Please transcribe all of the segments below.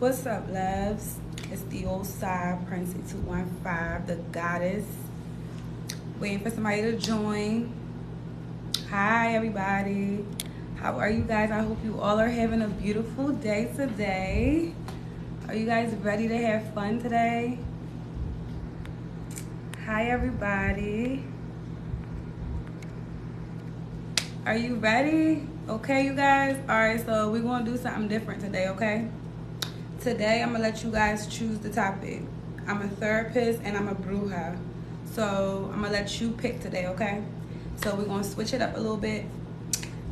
What's up, loves? It's the old side, Princey 215, the goddess. Waiting for somebody to join. Hi, everybody. How are you guys? I hope you all are having a beautiful day today. Are you guys ready to have fun today? Hi, everybody. Are you ready? Okay, you guys? All right, so we're going to do something different today, okay? Today, I'm going to let you guys choose the topic. I'm a therapist and I'm a bruja. So, I'm going to let you pick today, okay? So, we're going to switch it up a little bit.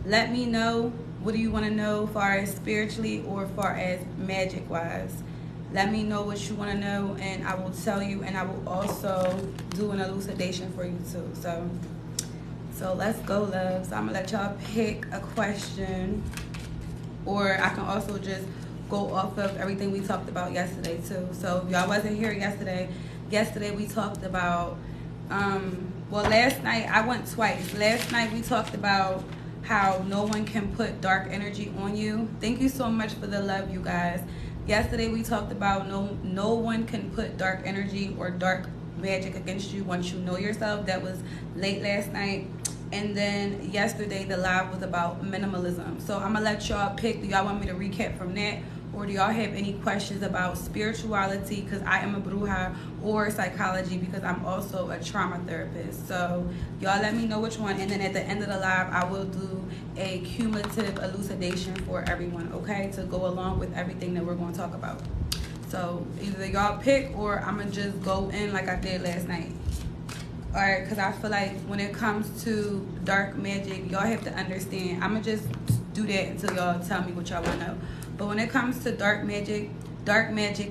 Let me know, what do you want to know far as spiritually or far as magic-wise? Let me know what you want to know, and I will tell you, and I will also do an elucidation for you, too. So let's go, loves. I'm going to let y'all pick a question, or I can also just go off of everything we talked about yesterday, too. So if y'all wasn't here yesterday we talked about, well, last night, I went twice. Last night we talked about how no one can put dark energy on you. Thank you so much for the love, you guys. Yesterday we talked about no one can put dark energy or dark magic against you once you know yourself. That was late last night. And then yesterday the live was about minimalism. So I'm gonna let y'all pick. Do y'all want me to recap from that, or do y'all have any questions about spirituality, because I am a bruja, or psychology, because I'm also a trauma therapist? So y'all let me know which one, and then at the end of the live I will do a cumulative elucidation for everyone, okay, to go along with everything that we're going to talk about. So either y'all pick, or I'm gonna just go in like I did last night. Alright, because I feel like when it comes to dark magic, y'all have to understand. I'm going to just do that until y'all tell me what y'all want to know. But when it comes to dark magic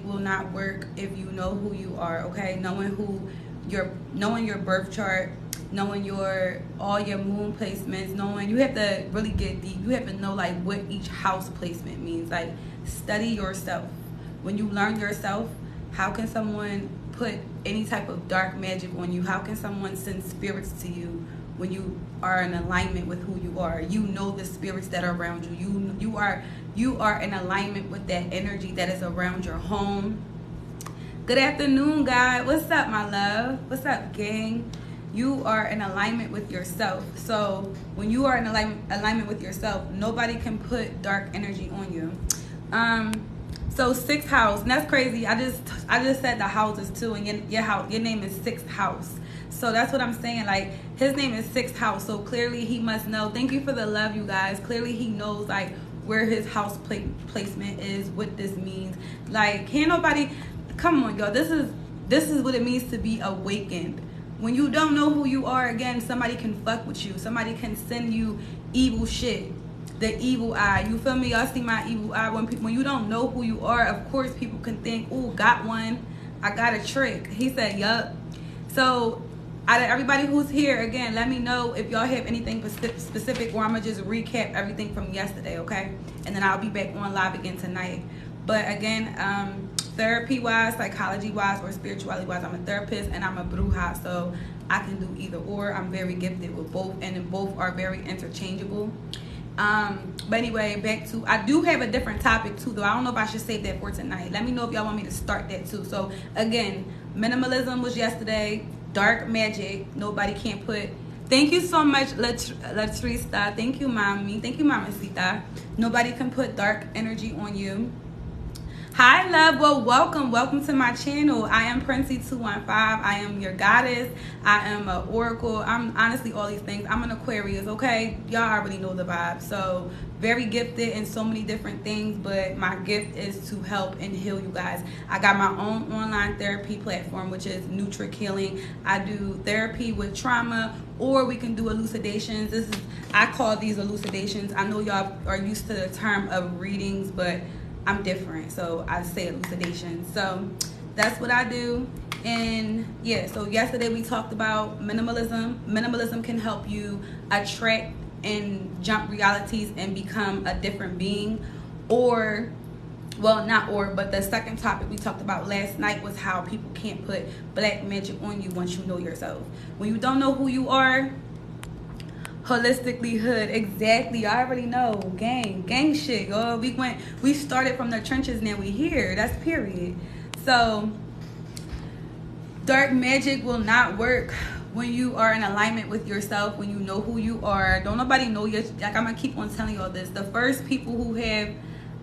will not work if you know who you are, okay? Knowing your birth chart, knowing all your moon placements, you have to really get deep. You have to know like what each house placement means. Like, study yourself. When you learn yourself, how can someone put any type of dark magic on you? How can someone send spirits to you when you are in alignment with who you are? You know the spirits that are around you. You are in alignment with that energy that is around your home. Good afternoon, guys. What's up, my love? What's up, gang? You are in alignment with yourself. So when you are in alignment with yourself, nobody can put dark energy on you. So 6th house, and that's crazy. I just said the houses too, and your name is 6th house. So that's what I'm saying. Like, his name is 6th house. So clearly he must know. Thank you for the love, you guys. Clearly he knows like where his house placement is, what this means. Like, can't nobody. Come on, y'all. This is what it means to be awakened. When you don't know who you are, again, somebody can fuck with you. Somebody can send you evil shit. The evil eye, you feel me? Y'all see my evil eye. When you don't know who you are, of course people can think, ooh, got one, I got a trick. He said, yup. So out of everybody who's here, again, let me know if y'all have anything specific, or I'm gonna just recap everything from yesterday, okay? And then I'll be back on live again tonight. But again, therapy wise, psychology wise, or spirituality wise, I'm a therapist and I'm a bruja, so I can do either or. I'm very gifted with both, and then both are very interchangeable. But anyway, back to, I do have a different topic too, though. I don't know if I should save that for tonight. Let me know if y'all want me to start that too. So again, minimalism was yesterday. Dark magic, nobody can put. Thank you so much, Latrista. Thank you, mommy. Thank you, mamacita. Nobody can put dark energy on you. Hi, love. Well, welcome to my channel. I am Princey 215. I am your goddess. I am an oracle. I'm honestly all these things. I'm an Aquarius, okay? Y'all already know the vibe. So very gifted in so many different things, but my gift is to help and heal you guys. I got my own online therapy platform, which is Nutric Healing. I do therapy with trauma, or we can do elucidations. I call these elucidations. I know y'all are used to the term of readings, but I'm different, so I say elucidation. So that's what I do. And yeah, so yesterday we talked about minimalism. Minimalism can help you attract and jump realities and become a different being. Or, well, not or, but the second topic we talked about last night was how people can't put black magic on you once you know yourself. When you don't know who you are, Holistically hood. Exactly. I already know. Gang shit. Oh, we started from the trenches, now we here. That's period. So dark magic will not work when you are in alignment with yourself, when you know who you are. Don't nobody know you. Like, I'm gonna keep on telling you all this. The first people who have an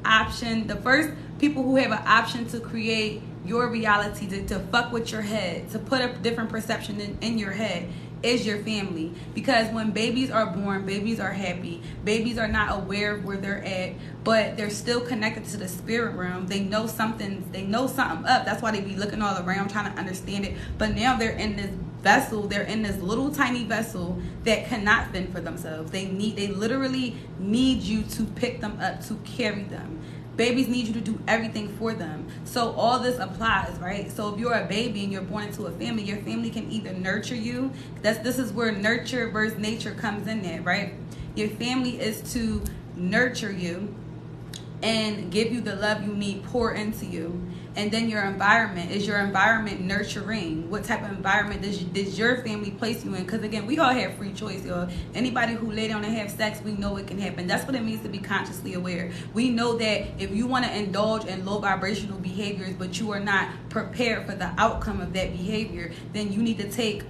option to create your reality, to fuck with your head, to put a different perception in your head, is your family. Because when babies are born, babies are happy. Babies are not aware of where they're at, but they're still connected to the spirit realm. They know something up. That's why they be looking all around trying to understand it. But now they're in this vessel, they're in this little tiny vessel that cannot fend for themselves. They literally need you to pick them up, to carry them. Babies need you to do everything for them. So all this applies, right? So if you're a baby and you're born into a family, your family can either nurture you. This is where nurture versus nature comes in there, right? Your family is to nurture you and give you the love you need, pour into you. And then your environment, is your environment nurturing? What type of environment does your family place you in? Because again, we all have free choice, y'all. Anybody who lay down and have sex, we know it can happen. That's what it means to be consciously aware. We know that if you want to indulge in low vibrational behaviors, but you are not prepared for the outcome of that behavior, then you need to take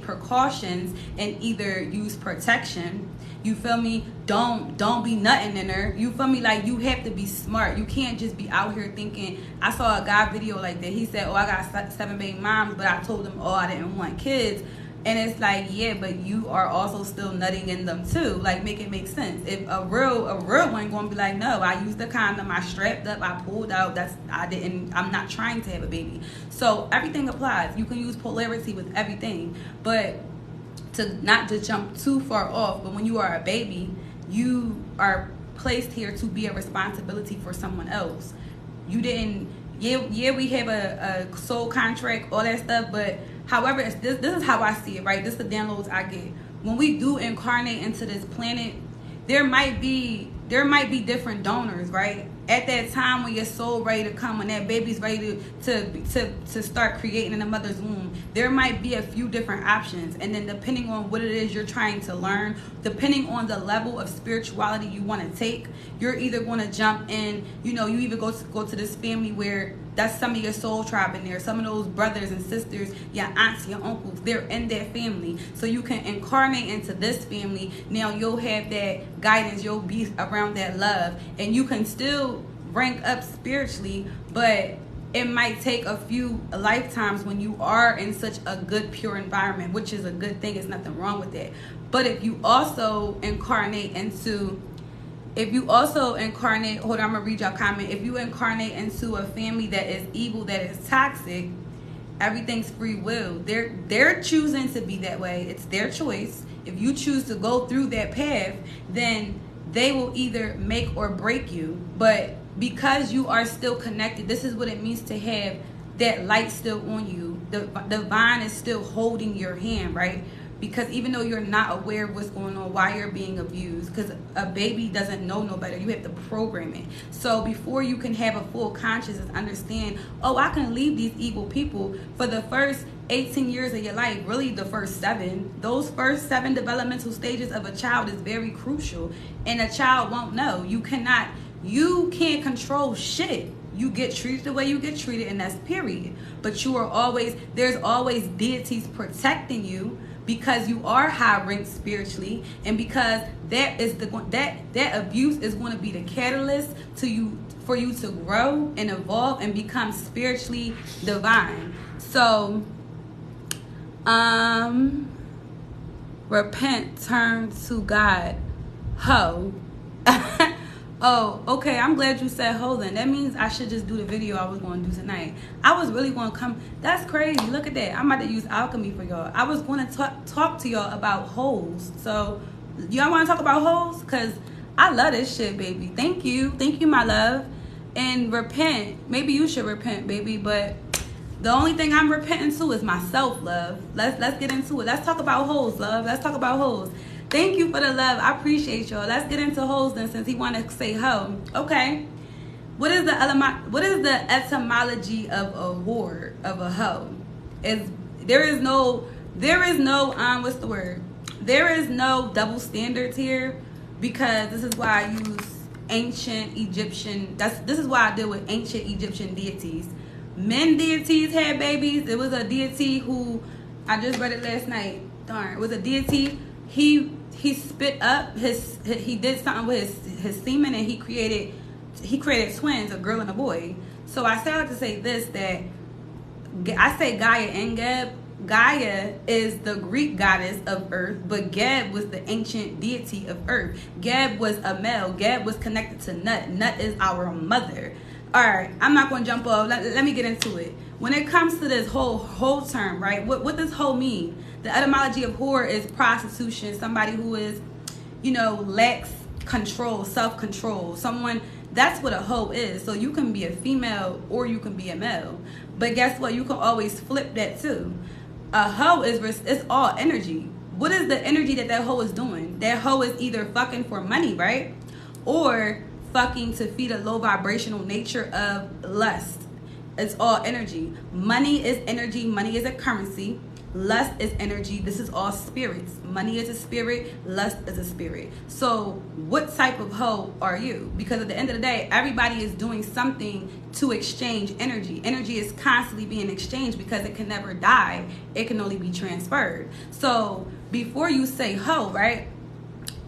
precautions and either use protection. You feel me? Don't be nutting in her. You feel me? Like, you have to be smart. You can't just be out here thinking. I saw a guy video like that. He said, I got 7 baby moms, but I told them, I didn't want kids. And it's like, yeah, but you are also still nutting in them too. Like, make it make sense. If a real one gonna be like, no, I used the condom, I strapped up, I pulled out, I'm not trying to have a baby. So everything applies. You can use polarity with everything, but not to jump too far off, but when you are a baby, you are placed here to be a responsibility for someone else. You didn't, we have a soul contract, all that stuff, but however, this is how I see it, right? This is the downloads I get. When we do incarnate into this planet, there might be different donors, right? At that time when your soul ready to come, when that baby's ready to start creating in the mother's womb, there might be a few different options. And then depending on what it is you're trying to learn, depending on the level of spirituality you want to take, you're either going to jump in, you either go to this family where that's some of your soul tribe in there, some of those brothers and sisters, your aunts, your uncles, they're in that family. So you can incarnate into this family. Now you'll have that guidance, you'll be around that love, and you can still rank up spiritually, but it might take a few lifetimes when you are in such a good, pure environment, which is a good thing. There's nothing wrong with that. But if you also incarnate, hold on, I'm gonna read y'all comment. If you incarnate into a family that is evil, that is toxic, everything's free will. They're choosing to be that way. It's their choice. If you choose to go through that path, then they will either make or break you. But because you are still connected, this is what it means to have that light still on you. The divine is still holding your hand, right? Because even though you're not aware of what's going on, why you're being abused, because a baby doesn't know no better. You have to program it. So before you can have a full consciousness, understand, I can leave these evil people. For the first 18 years of your life, really the first 7, those first 7 developmental stages of a child is very crucial. And a child won't know. You can't control shit. You get treated the way you get treated, and that's period. But there's always deities protecting you, because you are high ranked spiritually, and because that abuse is going to be the catalyst for you to grow and evolve and become spiritually divine. So repent, turn to God. Oh, okay, I'm glad you said hold on. That means I should just do the video I was going to do tonight. I was really going to come. That's crazy. Look at that. I'm about to use alchemy for y'all. I was going to talk to y'all about holes. So, y'all want to talk about holes? Because I love this shit, baby. Thank you. Thank you, my love. And repent. Maybe you should repent, baby. But the only thing I'm repenting to is myself, love. Let's get into it. Let's talk about holes, love. Let's talk about holes. Thank you for the love. I appreciate y'all. Let's get into hoes then, since he wanted to say ho. Okay. What is the etymology of a whore, of a hoe? There is no what's the word? there is no double standards here, because this is why I use ancient Egyptian. This is why I deal with ancient Egyptian deities. Men deities had babies. It was a deity who, I just read it last night. Darn, it was a deity. He spit up he did something with his semen, and he created twins, a girl and a boy. So I started to say this, that I say Gaia and Geb. Gaia is the Greek goddess of earth, but Geb was the ancient deity of earth. Geb was a male. Geb was connected to Nut. Nut is our mother. All right, I'm not going to jump off. Let me get into it. When it comes to this whole term, right, what does hoe mean? The etymology of whore is prostitution, somebody who is, lacks control, self-control. Someone, that's what a hoe is. So you can be a female or you can be a male. But guess what? You can always flip that too. A hoe it's all energy. What is the energy that hoe is doing? That hoe is either fucking for money, right? Or fucking to feed a low vibrational nature of lust. It's all energy. Money is energy. Money is a currency. Lust is energy. This is all spirits. Money is a spirit. Lust is a spirit. So what type of hoe are you? Because at the end of the day, everybody is doing something to exchange energy. Energy is constantly being exchanged because it can never die. It can only be transferred. So before you say hoe, right,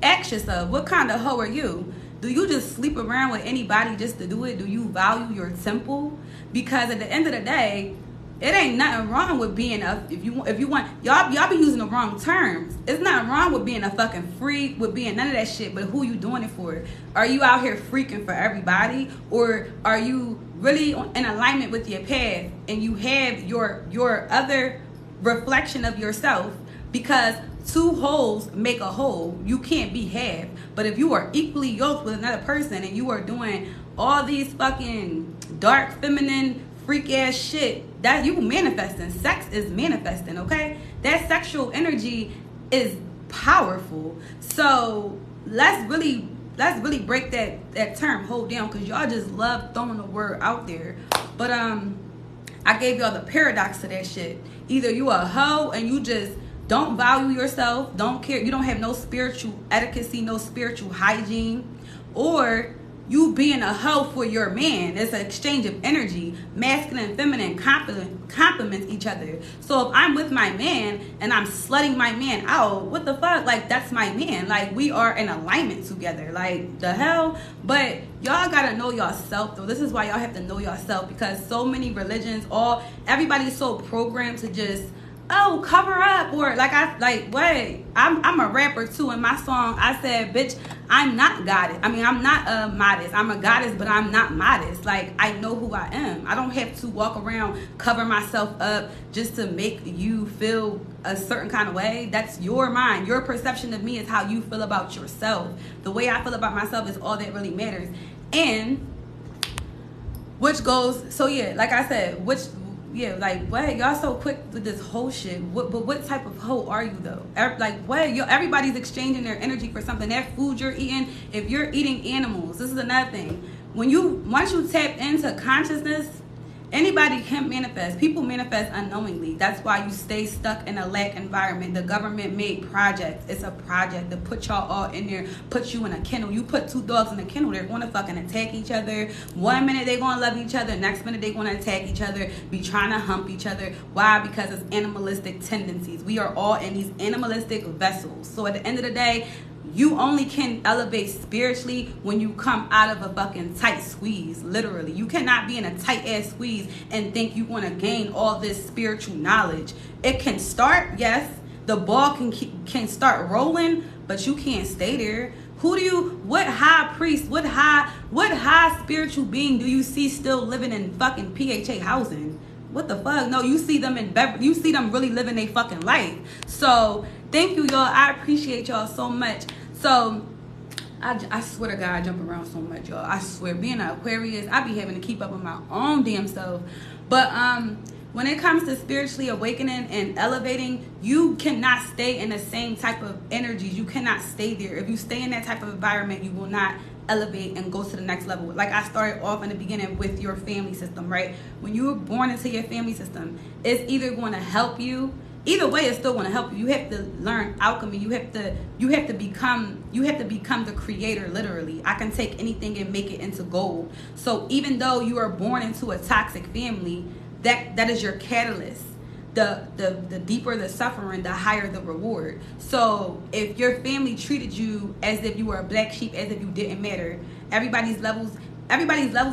ask yourself, what kind of hoe are you? Do you just sleep around with anybody just to do it? Do you value your temple? Because at the end of the day, it ain't nothing wrong with being if you want, y'all be using the wrong terms. It's not wrong with being a fucking freak, with being none of that shit, but who you doing it for? Are you out here freaking for everybody? Or are you really in alignment with your path and you have your other reflection of yourself? Because two wholes make a whole. You can't be half. But if you are equally yoked with another person and you are doing all these fucking dark feminine freak ass shit, that you manifesting. Sex is manifesting, okay? That sexual energy is powerful. So let's really break that term hold down, because y'all just love throwing the word out there. But I gave y'all the paradox to that shit. Either you a hoe and you just don't value yourself, don't care, you don't have no spiritual etiquette, no spiritual hygiene, or you being a hoe for your man. It's an exchange of energy. Masculine and feminine complements each other. So if I'm with my man and I'm slutting my man out, what the fuck? Like, that's my man. Like, we are in alignment together. Like, the hell? But y'all gotta know yourself, though. This is why y'all have to know yourself, because so many religions, everybody's so programmed to just, cover up, or wait, I'm a rapper too. In my song, I said, bitch, I'm not goddess. I mean, I'm not modest. I'm a goddess, but I'm not modest. Like, I know who I am. I don't have to walk around cover myself up just to make you feel a certain kind of way. That's your mind. Your perception of me is how you feel about yourself. The way I feel about myself is all that really matters. And which goes, so yeah, like I said, yeah, like, what? Y'all so quick with this whole shit. What type of hoe are you, though? Like, what? Everybody's exchanging their energy for something. That food you're eating, if you're eating animals, this is another thing. Once you tap into consciousness, anybody can manifest. People manifest unknowingly. That's why you stay stuck in a lack environment. The government made projects. It's a project to put y'all all in there, put you in a kennel. You put two dogs in a kennel, they're going to fucking attack each other. 1 minute they're going to love each other, next minute they're going to attack each other, be trying to hump each other. Why? Because it's animalistic tendencies. We are all in these animalistic vessels. So at the end of the day, you only can elevate spiritually when you come out of a fucking tight squeeze, literally. You cannot be in a tight ass squeeze and think you want to gain all this spiritual knowledge. It can start, yes, the ball can start rolling, but you can't stay there. What high priest, what high spiritual being do you see still living in fucking PHA housing? What the fuck? No, you see them you see them really living their fucking life. So thank you, y'all. I appreciate y'all so much. So I swear to God, I jump around so much, y'all. I swear, being an Aquarius, I be having to keep up with my own damn self. But when it comes to spiritually awakening and elevating, you cannot stay in the same type of energies. You cannot stay there. If you stay in that type of environment, you will not elevate and go to the next level. Like I started off in the beginning with your family system, right? When you were born into your family system, it's either going to help you either way, it's still going to help you. You have to learn alchemy. You have to become the creator. Literally, I can take anything and make it into gold. So even though you are born into a toxic family, that is your catalyst. The deeper the suffering, the higher the reward. So if your family treated you as if you were a black sheep, as if you didn't matter, everybody's levels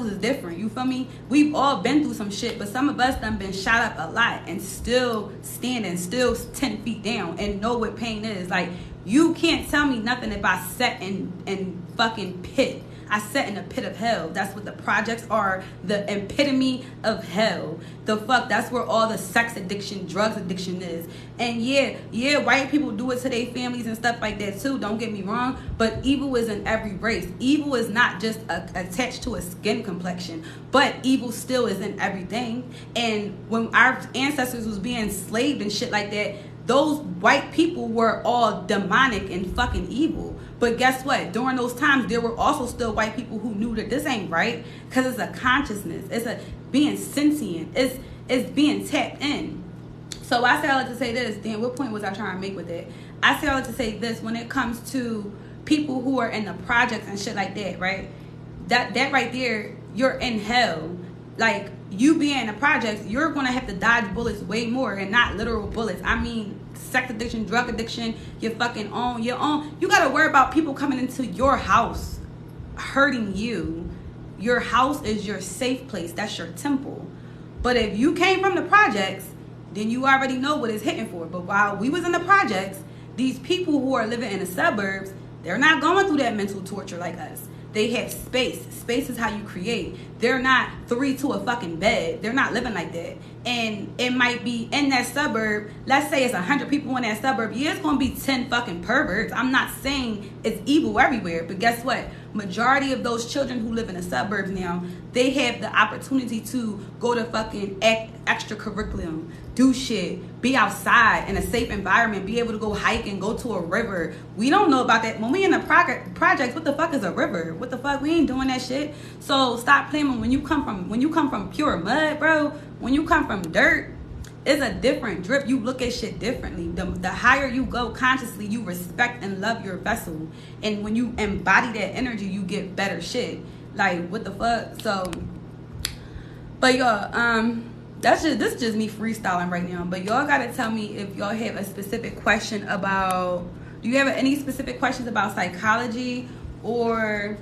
is different. You feel me? We've all been through some shit, but some of us done been shot up a lot and still standing, still 10 feet down and know what pain is. Like, you can't tell me nothing if I sat in fucking pit. I sat in a pit of hell. That's what the projects are. The epitome of hell. The fuck, that's where all the sex addiction, drugs addiction is. And yeah, white people do it to their families and stuff like that too. Don't get me wrong. But evil is in every race. Evil is not just attached to a skin complexion. But evil still is in everything. And when our ancestors was being enslaved and shit like that, those white people were all demonic and fucking evil. But guess what? During those times, there were also still white people who knew that this ain't right, because it's a consciousness. It's a being sentient. It's being tapped in. So I say all that to say this. Dan, what point was I trying to make with it? I say all that to say this. When it comes to people who are in the projects and shit like that, right? That right there, you're in hell. Like, you being in the projects, you're going to have to dodge bullets way more, and not literal bullets. I mean, sex addiction, drug addiction, your own. You got to worry about people coming into your house, hurting you. Your house is your safe place. That's your temple. But if you came from the projects, then you already know what it's hitting for. But while we was in the projects, these people who are living in the suburbs, they're not going through that mental torture like us. They have space. Space is how you create. They're not 3 to a fucking bed. They're not living like that. And it might be in that suburb. Let's say it's 100 people in that suburb. Yeah, it's going to be 10 fucking perverts. I'm not saying it's evil everywhere. But guess what? Majority of those children who live in the suburbs now, they have the opportunity to go to fucking extracurriculum, do shit, be outside in a safe environment, be able to go hike and go to a river. We don't know about that. When we in the projects, what the fuck is a river? What the fuck? We ain't doing that shit. So stop playing. When you come from pure mud, bro, when you come from dirt, it's a different drip. You look at shit differently. The higher you go consciously, you respect and love your vessel. And when you embody that energy, you get better shit. Like, what the fuck? So, but y'all, this is just me freestyling right now. But y'all gotta tell me if y'all have a specific question about, do you have any specific questions about psychology or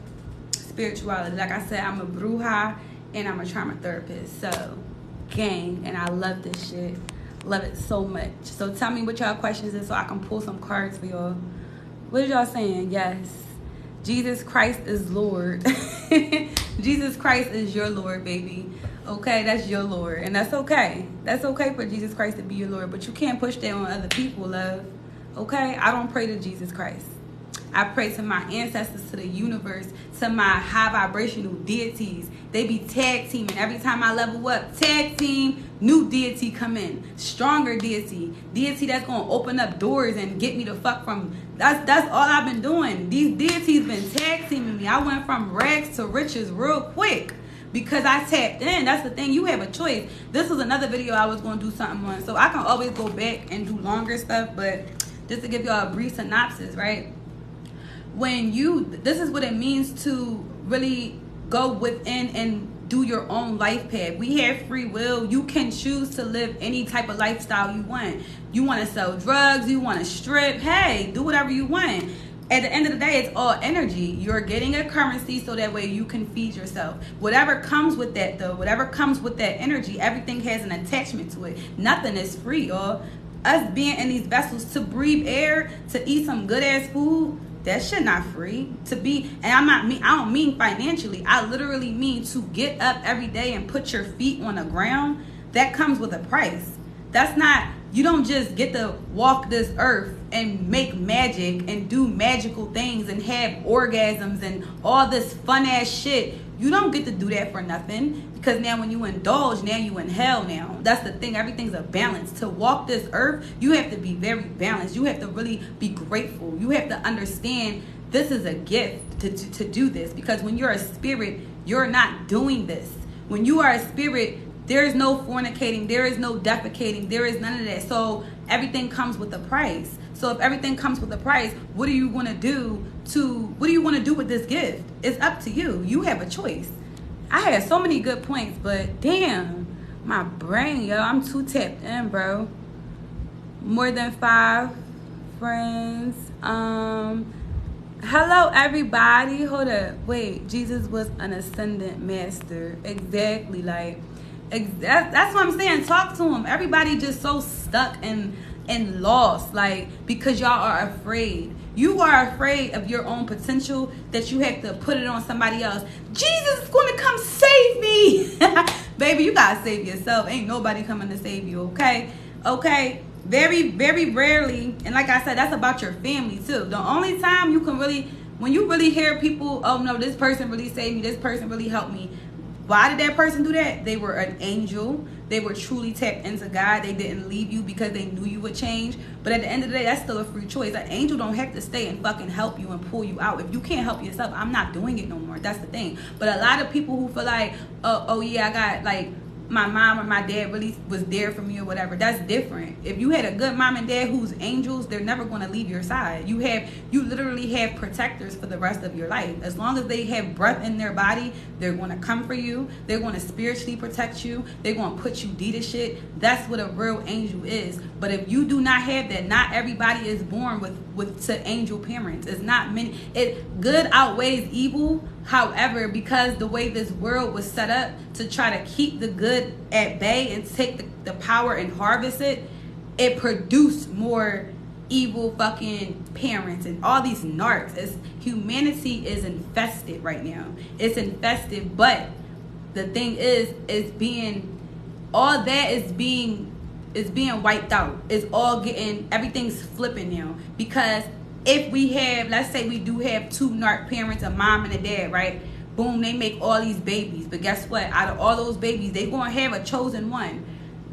spirituality? Like I said, I'm a bruja and I'm a trauma therapist. So, gang, and I love this shit. Love it so much. So tell me what y'all questions is so I can pull some cards for y'all. What are y'all saying? Yes. Jesus Christ is Lord. Jesus Christ is your Lord, baby. Okay, that's your Lord. And that's okay. That's okay for Jesus Christ to be your Lord. But you can't push that on other people, love. Okay? I don't pray to Jesus Christ. I pray to my ancestors, to the universe, to my high vibrational deities. They be tag teaming. Every time I level up, tag team, new deity come in. Stronger deity. Deity that's going to open up doors and get me the fuck from... That's all I've been doing. These deities been tag teaming me. I went from rags to riches real quick because I tapped in. That's the thing. You have a choice. This was another video I was going to do something on. So I can always go back and do longer stuff. But just to give y'all a brief synopsis, right? This is what it means to really go within and do your own life path. We have free will. You can choose to live any type of lifestyle you want. You want to sell drugs, you want to strip, hey, do whatever you want. At the end of the day, it's all energy. You're getting a currency so that way you can feed yourself. Whatever comes with that though, whatever comes with that energy, everything has an attachment to it. Nothing is free, y'all. Us being in these vessels to breathe air, to eat some good ass food, that shit not free. To be, and I don't mean financially. I literally mean to get up every day and put your feet on the ground. That comes with a price. That's not, you don't just get to walk this earth and make magic and do magical things and have orgasms and all this fun ass shit. You don't get to do that for nothing, because now when you indulge, now you in hell now. That's the thing. Everything's a balance. To walk this earth, you have to be very balanced. You have to really be grateful. You have to understand this is a gift to do this, because when you're a spirit, you're not doing this. When you are a spirit, there is no fornicating, there is no defecating, there is none of that. So everything comes with a price. So if everything comes with a price, what are you going to do with this gift? It's up to you. You have a choice. I had so many good points, but damn, my brain, yo, I'm too tapped in, bro. More than 5 friends. Hello, everybody. Hold up. Wait, Jesus was an ascendant master. Exactly. Like, that's what I'm saying. Talk to him. Everybody just so stuck and lost, like, because y'all are afraid. You are afraid of your own potential that you have to put it on somebody else. Jesus is going to come save me. Baby, you got to save yourself. Ain't nobody coming to save you, okay? Okay? Very, very rarely, and like I said, that's about your family, too. The only time you can really, when you really hear people, oh, no, this person really saved me, this person really helped me. Why did that person do that? They were an angel. They were truly tapped into God. They didn't leave you because they knew you would change. But at the end of the day, that's still a free choice. An angel don't have to stay and fucking help you and pull you out. If you can't help yourself, I'm not doing it no more. That's the thing. But a lot of people who feel like, oh yeah, I got, like, my mom or my dad really was there for me or whatever, that's different. If you had a good mom and dad who's angels, they're never going to leave your side. You literally have protectors for the rest of your life. As long as they have breath in their body, they're going to come for you. They're going to spiritually protect you. They're going to put you D to shit. That's what a real angel is. But if you do not have that, not everybody is born to angel parents. It's not many. Good outweighs evil. However, because the way this world was set up to try to keep the good at bay and take the power and harvest it, it produced more evil fucking parents and all these narcs. Humanity is infested right now. It's infested, but the thing is being wiped out. Everything's flipping now, because if we have, let's say we do have 2 narc parents, a mom and a dad, right? Boom, they make all these babies. But guess what? Out of all those babies, they gonna have a chosen one.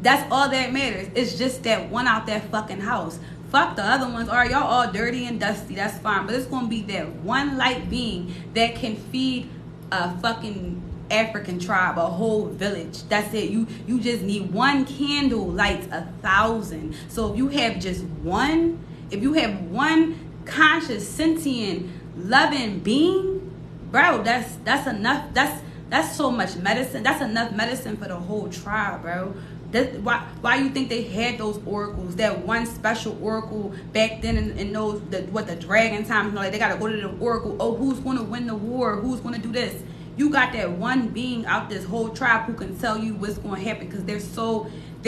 That's all that matters. It's just that one out that fucking house. Fuck the other ones. All right, y'all all dirty and dusty. That's fine. But it's gonna be that one light being that can feed a fucking African tribe, a whole village. That's it. You just need one candle lights 1,000. So if you have just one, conscious, sentient, loving being, bro, that's enough. That's so much medicine. That's enough medicine for the whole tribe, bro. Why you think they had those oracles? That one special oracle back then in those the dragon times, like they gotta go to the oracle. Oh, who's gonna win the war? Who's gonna do this? You got that one being out this whole tribe who can tell you what's gonna happen, because they're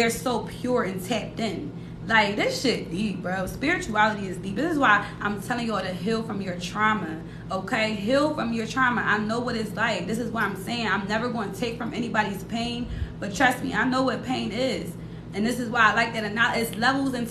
so pure and tapped in. Like, this shit deep, bro. Spirituality is deep. This is why I'm telling y'all to heal from your trauma, okay? Heal from your trauma. I know what it's like. This is why I'm saying I'm never going to take from anybody's pain, but trust me, I know what pain is. And this is why I like that. And now it's levels and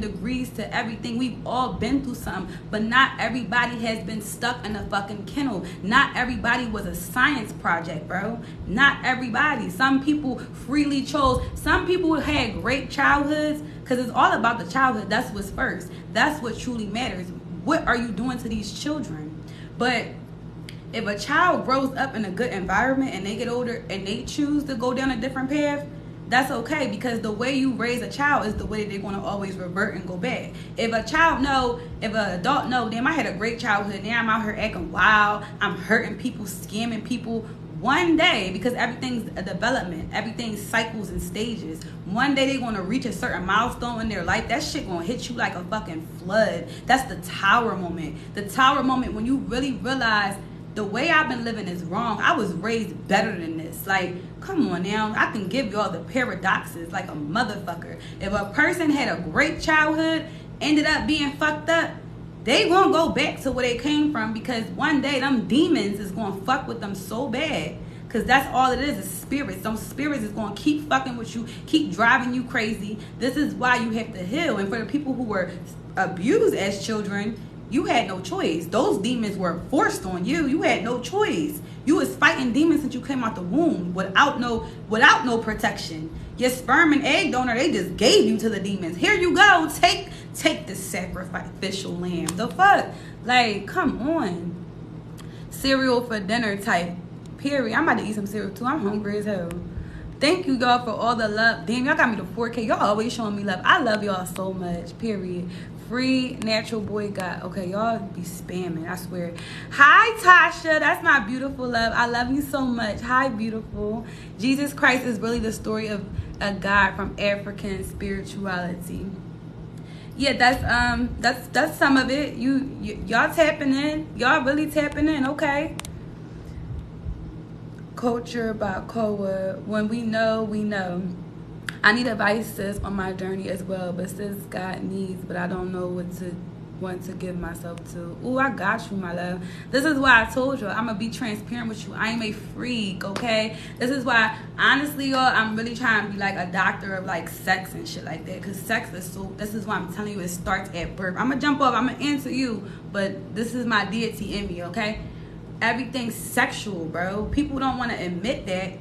degrees to everything. We've all been through something, but not everybody has been stuck in a fucking kennel. Not everybody was a science project, bro. Not everybody. Some people freely chose. Some people had great childhoods, because it's all about the childhood. That's what's first. That's what truly matters. What are you doing to these children? But if a child grows up in a good environment and they get older and they choose to go down a different path, that's okay, because the way you raise a child is the way they're going to always revert and go back. If an adult know, damn, I had a great childhood, now I'm out here acting wild, I'm hurting people, scamming people, one day, because everything's a development, everything cycles and stages. One day they're going to reach a certain milestone in their life. That shit going to hit you like a fucking flood. That's the tower moment. The tower moment when you really realize the way I've been living is wrong. I was raised better than this. Like, come on now. I can give y'all the paradoxes like a motherfucker. If a person had a great childhood, ended up being fucked up, they gonna go back to where they came from, because one day them demons is gonna fuck with them so bad. Because that's all it is spirits. Those spirits is gonna keep fucking with you, keep driving you crazy. This is why you have to heal. And for the people who were abused as children, you had no choice. Those demons were forced on you. You had no choice. You was fighting demons since you came out the womb without no protection. Your sperm and egg donor, they just gave you to the demons. Here you go. Take the sacrificial lamb. The fuck? Like, come on. Cereal for dinner type. Period. I'm about to eat some cereal too. I'm hungry as hell. Thank you, y'all, for all the love. Damn, y'all got me to 4K. Y'all always showing me love. I love y'all so much, period. Free natural boy God. Okay, y'all be spamming, I swear. Hi, Tasha. That's my beautiful love. I love you so much. Hi, beautiful. Jesus Christ is really the story of a God from African spirituality. Yeah, that's some of it. Y'all tapping in. Y'all really tapping in, okay? Culture about Koa. When we know, we know. I need advice, sis, on my journey as well. But sis got needs, but I don't know what to give myself to. Ooh, I got you, my love. This is why I told you I'm gonna be transparent with you. I am a freak, okay? This is why, honestly, y'all, I'm really trying to be like a doctor of like sex and shit like that. Cause sex is so. This is why I'm telling you, it starts at birth. I'm gonna jump off. I'm gonna answer you, but this is my deity in me, okay? Everything's sexual, bro. People don't want to admit that,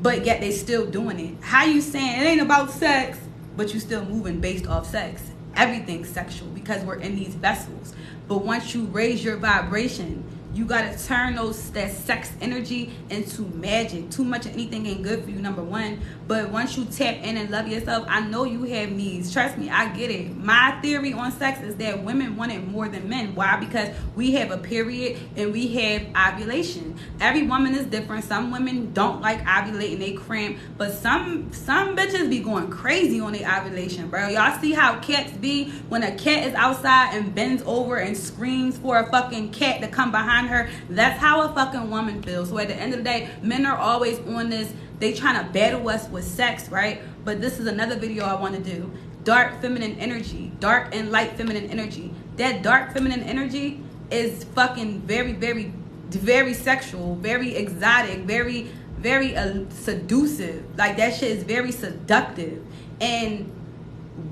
but yet they still doing it. How you saying it ain't about sex, but you still moving based off sex? Everything's sexual because we're in these vessels. But once you raise your vibration, you gotta turn that sex energy into magic. Too much of anything ain't good for you, number one. But once you tap in and love yourself, I know you have needs. Trust me, I get it. My theory on sex is that women want it more than men. Why? Because we have a period and we have ovulation. Every woman is different. Some women don't like ovulating, they cramp. But some bitches be going crazy on their ovulation, bro. Y'all see how cats be when a cat is outside and bends over and screams for a fucking cat to come behind her? That's how a fucking woman feels. So at the end of the day, men are always on this, they trying to battle us with sex, right? But this is another video I want to do. Dark feminine energy, dark and light feminine energy. That dark feminine energy is fucking very, very, very sexual, very exotic, very, very seductive. Like that shit is very seductive. And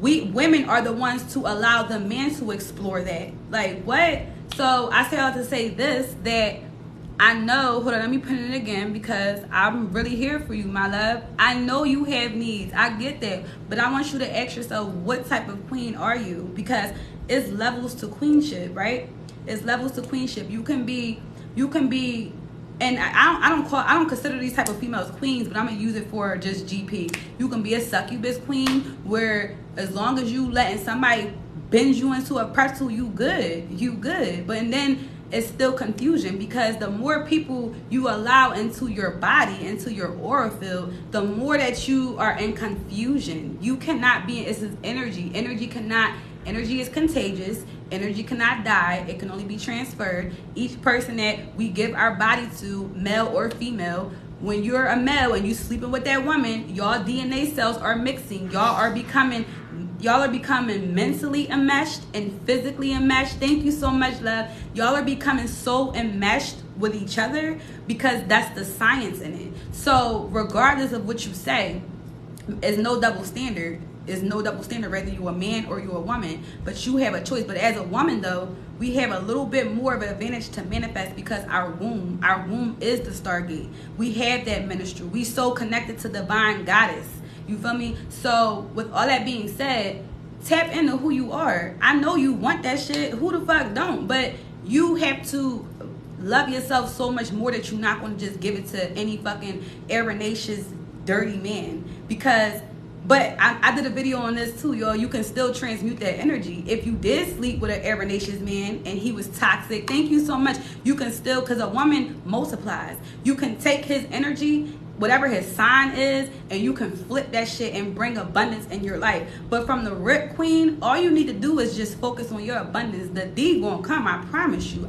we women are the ones to allow the man to explore that. Like what? So I say all to say this, that I know, hold on, let me put it again because I'm really here for you, my love. I know you have needs. I get that. But I want you to ask yourself, what type of queen are you? Because it's levels to queenship, right? It's levels to queenship. You can be, and I don't consider these type of females queens, but I'm gonna use it for just GP. You can be a succubus queen where as long as you letting somebody bend you into a pretzel, you good. But then it's still confusion because the more people you allow into your body, into your aura field, the more that you are in confusion. You cannot be, it's energy. Energy is contagious. Energy cannot die. It can only be transferred. Each person that we give our body to, male or female, when you're a male and you sleeping with that woman, y'all DNA cells are mixing. Y'all are becoming mentally enmeshed and physically enmeshed. Thank you so much, love. Y'all are becoming so enmeshed with each other because that's the science in it. So regardless of what you say, it's no double standard. It's no double standard whether you're a man or you're a woman, but you have a choice. But as a woman though, we have a little bit more of an advantage to manifest because our womb is the Stargate. We have that ministry. We so connected to divine goddess. You feel me? So with all that being said, tap into who you are. I know you want that shit. Who the fuck don't? But you have to love yourself so much more that you're not going to just give it to any fucking arenaceous, dirty man. But I did a video on this too, y'all. You can still transmute that energy. If you did sleep with an arenaceous man and he was toxic, thank you so much. You can still, because a woman multiplies. You can take his energy, whatever his sign is, and you can flip that shit and bring abundance in your life. But from the rip queen, all you need to do is just focus on your abundance. The D gonna come, I promise you.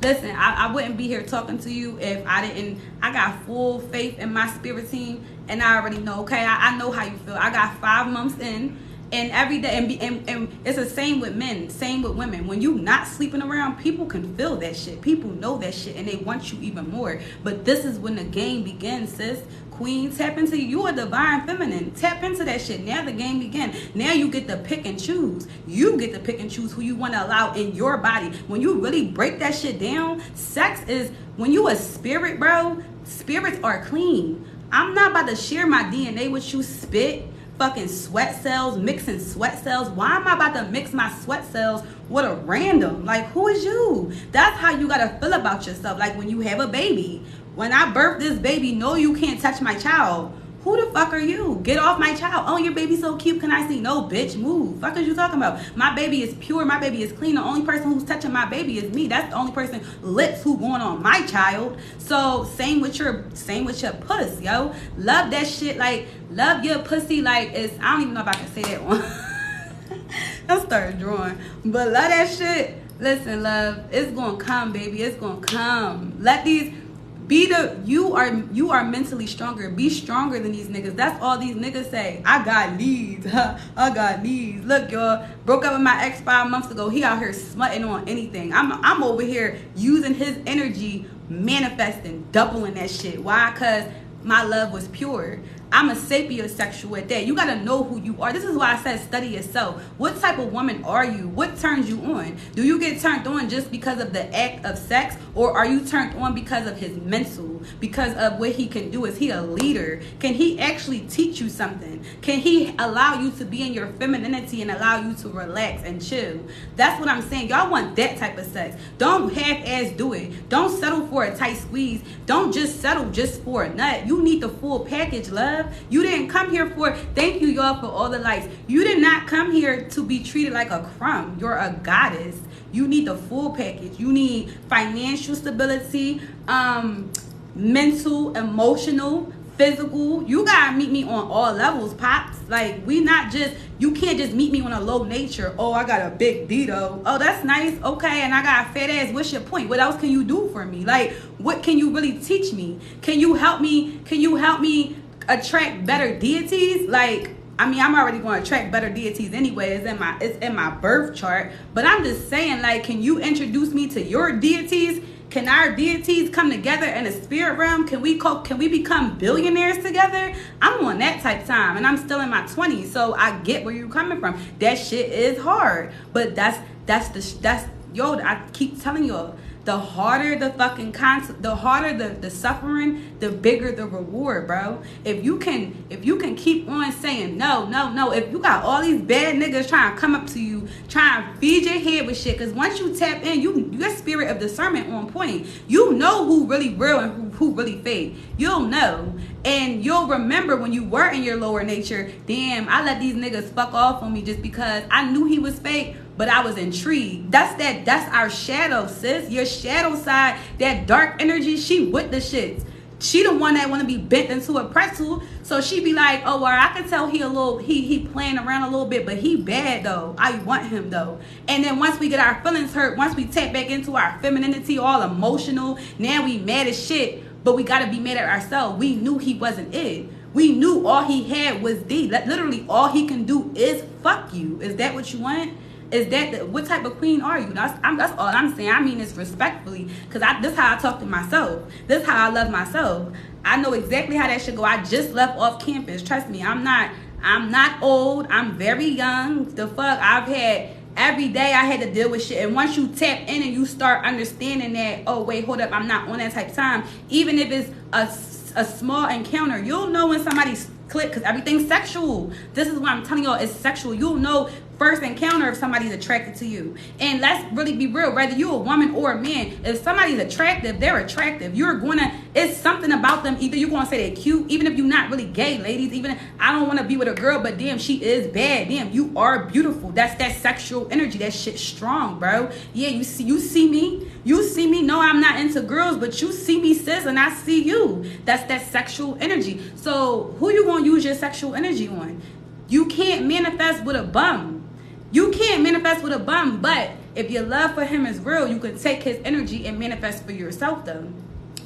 Listen, I wouldn't be here talking to you if I got full faith in my spirit team, and I already know, okay? I know how you feel. I got 5 months in, and every day, and it's the same with men, same with women. When you not sleeping around, people can feel that shit. People know that shit, and they want you even more. But this is when the game begins, sis. Queen, tap into you. A divine feminine. Tap into that shit. Now the game begins. Now you get to pick and choose. You get to pick and choose who you want to allow in your body. When you really break that shit down, sex is, when you a spirit, bro, spirits are clean. I'm not about to share my DNA with you, spit, fucking sweat cells, mixing sweat cells. Why am I about to mix my sweat cells with a random? Like, who is you? That's how you gotta feel about yourself. Like when you have a baby. When I birth this baby, no, you can't touch my child. Who the fuck are you? Get off my child. Oh, your baby's so cute. Can I see? No, bitch, move. Fuck is you talking about? My baby is pure. My baby is clean. The only person who's touching my baby is me. That's the only person lips who going on my child. So same with your puss, yo. Love that shit. Like, love your pussy. Like, it's, I don't even know if I can say that one. I started drawing. But love that shit. Listen, love, it's gonna come, baby. It's gonna come. Let these be the, you are mentally stronger. Be stronger than these niggas. That's all these niggas say. I got needs. I got needs. Look, y'all, broke up with my ex 5 months ago. He out here smutting on anything. I'm over here using his energy, manifesting, doubling that shit. Why? Because my love was pure. I'm a sapiosexual at that. You gotta know who you are. This is why I said study yourself. What type of woman are you? What turns you on? Do you get turned on just because of the act of sex, or are you turned on because of his mental, because of what he can do? Is he a leader? Can he actually teach you something? Can he allow you to be in your femininity and allow you to relax and chill? That's what I'm saying. Y'all want that type of sex. Don't half-ass do it. Don't settle for a tight squeeze. Don't just settle just for a nut. You need the full package, love. You didn't come here for, thank you y'all for all the likes. You did not come here to be treated like a crumb. You're a goddess. You need the full package. You need financial stability, mental, emotional, physical. You gotta meet me on all levels, pops. Like, we not just, you can't just meet me on a low nature. Oh, I got a big Dito. Oh, that's nice. Okay, and I got a fat ass. What's your point? What else can you do for me? Like, what can you really teach me? Can you help me? Can you help me attract better deities? Like, I mean, I'm already going to attract better deities anyway. It's in my birth chart. But I'm just saying, like, can you introduce me to your deities? Can our deities come together in a spirit realm? Can we become billionaires together? I'm on that type time, and I'm still in my 20s, so I get where you're coming from. That shit is hard, but that's yo. I keep telling y'all. The harder the fucking the harder the suffering, the bigger the reward, bro. If you can keep on saying no, if you got all these bad niggas trying to come up to you, trying to feed your head with shit, because once you tap in, your spirit of discernment on point. You know who really real and who really fake. You'll know. And you'll remember when you were in your lower nature, damn, I let these niggas fuck off on me just because I knew he was fake, but I was intrigued. That's our shadow, sis. Your shadow side, that dark energy, she with the shits. She the one that want to be bent into a pretzel. So she be like, oh, well, I can tell he playing around a little bit, but he bad though. I want him though. And then once we get our feelings hurt, once we tap back into our femininity, all emotional, now we mad as shit. But we gotta be mad at ourselves. We knew he wasn't it. We knew all he had was D. Literally all he can do is fuck you. Is that what you want? Is that what type of queen are you? That's all I'm saying. I mean this respectfully, because this is how I talk to myself. This is how I love myself. I know exactly how that should go. I just left off campus. Trust me, I'm not old. I'm very young. The fuck, I've had every day I had to deal with shit. And once you tap in and you start understanding that, oh wait, hold up, I'm not on that type of time. Even if it's a small encounter, you'll know when somebody's click, because everything's sexual. This is what I'm telling y'all, it's sexual. You'll know first encounter if somebody's attracted to you. And let's really be real, whether you're a woman or a man, if somebody's attractive, they're attractive. You're gonna, it's something about them. Either you're gonna say they're cute, even if you're not really gay, ladies. Even if I don't want to be with a girl, but damn, she is bad. Damn, you are beautiful. That's that sexual energy. That shit's strong, bro. Yeah, you see me. No, I'm not into girls, but you see me, sis, and I see you. That's that sexual energy. So who you gonna use your sexual energy on? You can't manifest with a bum. You can't manifest with a bum, but if your love for him is real, you can take his energy and manifest for yourself though.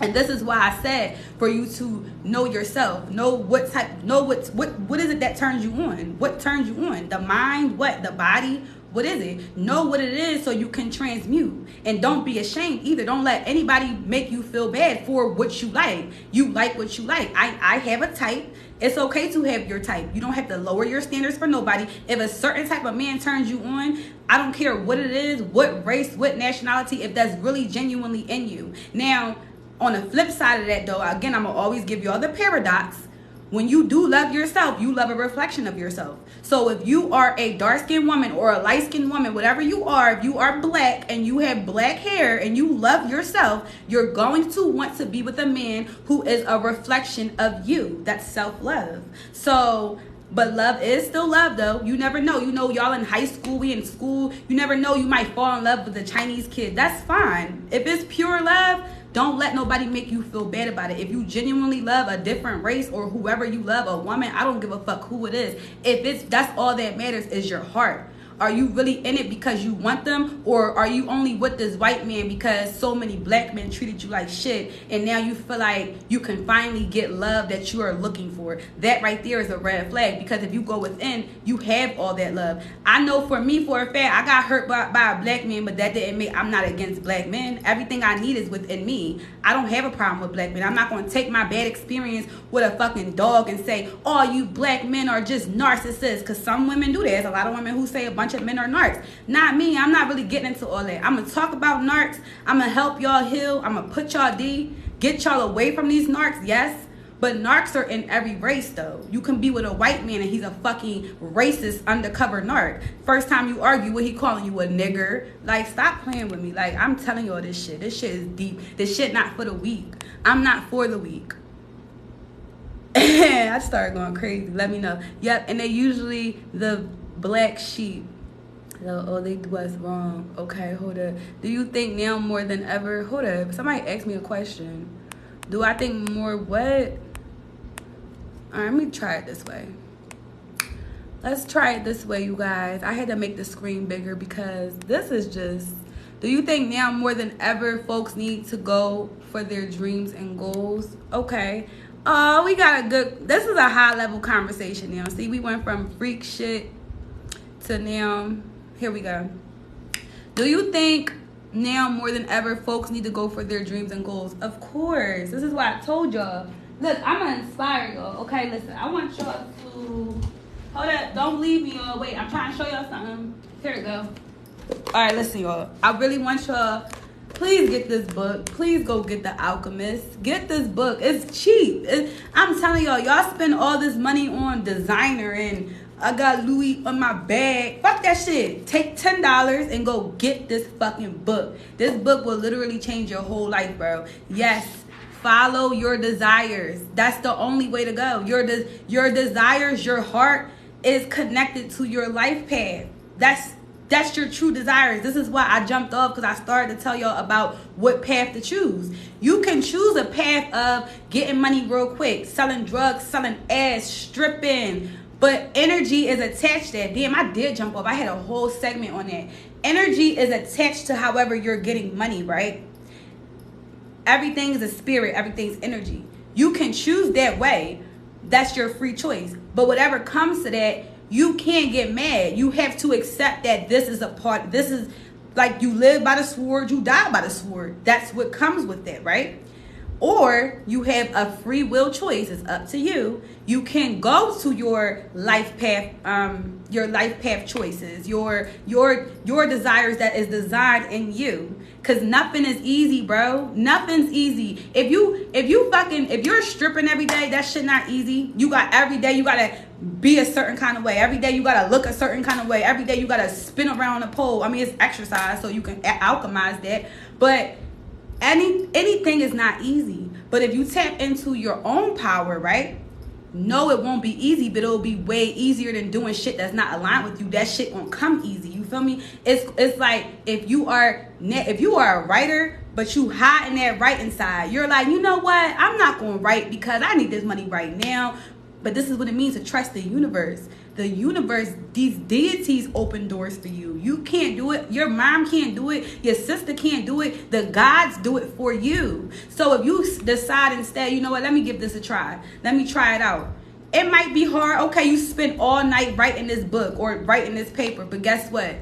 And this is why I said for you to know yourself, know what is it that turns you on? What turns you on? The mind, what? The body? What is it? Know what it is so you can transmute. And don't be ashamed either. Don't let anybody make you feel bad for what you like. You like what you like. I have a type. It's okay to have your type. You don't have to lower your standards for nobody. If a certain type of man turns you on, I don't care what it is, what race, what nationality, if that's really genuinely in you. Now, on the flip side of that though, again, I'm going to always give you all the paradox. When you do love yourself, you love a reflection of yourself. So if you are a dark-skinned woman or a light-skinned woman, whatever you are, if you are black and you have black hair and you love yourself, you're going to want to be with a man who is a reflection of you. That's self-love. So, but love is still love, though. You never know. You know, y'all in high school, we in school. You never know. You might fall in love with a Chinese kid. That's fine. If it's pure love, don't let nobody make you feel bad about it. If you genuinely love a different race or whoever you love, a woman, I don't give a fuck who it is. That's all that matters is your heart. Are you really in it because you want them, or are you only with this white man because so many black men treated you like shit and now you feel like you can finally get love that you are looking for? That right there is a red flag, because if you go within, you have all that love. I know for me, for a fact, I got hurt by a black man, but that didn't mean I'm not against black men. Everything I need is within me. I don't have a problem with black men. I'm not going to take my bad experience with a fucking dog and say, all you black men are just narcissists, because some women do that. There's a lot of women who say a bunch of men are narcs. Not me. I'm not really getting into all that. I'm gonna talk about narcs. I'm gonna help y'all heal. I'm gonna put y'all get y'all away from these narcs, yes, but narcs are in every race, though. You can be with a white man and he's a fucking racist undercover narc. First time you argue, what he calling you, a nigger? Like, stop playing with me. Like, I'm telling y'all this shit is deep. This shit not for the weak. I'm not for the weak. I started going crazy. Let me know. Yep, and they usually the black sheep. Oh, they was wrong. Okay, hold up. Do you think now more than ever? Hold up. Somebody asked me a question. Do I think more what? All right, let me try it this way. Let's try it this way, you guys. I had to make the screen bigger because this is just... Do you think now more than ever folks need to go for their dreams and goals? Okay. Oh, we got a good... This is a high-level conversation now. See, we went from freak shit to now... Here we go. Do you think now more than ever folks need to go for their dreams and goals? Of course. This is why I told y'all. Look, I'm going to inspire y'all. Okay, listen. I want y'all to... Hold up. Don't leave me, y'all. Wait, I'm trying to show y'all something. Here we go. All right, listen, y'all. I really want y'all... Please get this book. Please go get The Alchemist. Get this book. It's cheap. I'm telling y'all spend all this money on designer and... I got Louis on my bag. Fuck that shit. Take $10 and go get this fucking book. This book will literally change your whole life, bro. Yes. Follow your desires. That's the only way to go. Your desires, your heart is connected to your life path. That's your true desires. This is why I jumped off, because I started to tell y'all about what path to choose. You can choose a path of getting money real quick, selling drugs, selling ass, stripping. But energy is attached to that. Damn, I did jump off. I had a whole segment on that. Energy is attached to however you're getting money, right? Everything is a spirit. Everything's energy. You can choose that way. That's your free choice. But whatever comes to that, you can't get mad. You have to accept that this is a part. This is like you live by the sword, you die by the sword. That's what comes with that, right? Or you have a free will choice. It's up to you. You can go to your life path choices, your desires that is designed in you. Cause nothing is easy, bro. Nothing's easy. If you're stripping every day, that shit not easy. Every day you gotta be a certain kind of way. Every day you gotta look a certain kind of way. Every day you gotta spin around a pole. I mean, it's exercise, so you can alchemize that. But anything is not easy. But if you tap into your own power, right? No, it won't be easy, but it'll be way easier than doing shit that's not aligned with you. That shit won't come easy. You feel me? It's like if you are a writer, but you hiding that writing side. You're like, you know what? I'm not going to write because I need this money right now. But this is what it means to trust the universe. The universe, these deities open doors for you. You can't do it. Your mom can't do it. Your sister can't do it. The gods do it for you. So if you decide instead, you know what, let me give this a try. Let me try it out. It might be hard. Okay, you spent all night writing this book or writing this paper. But guess what?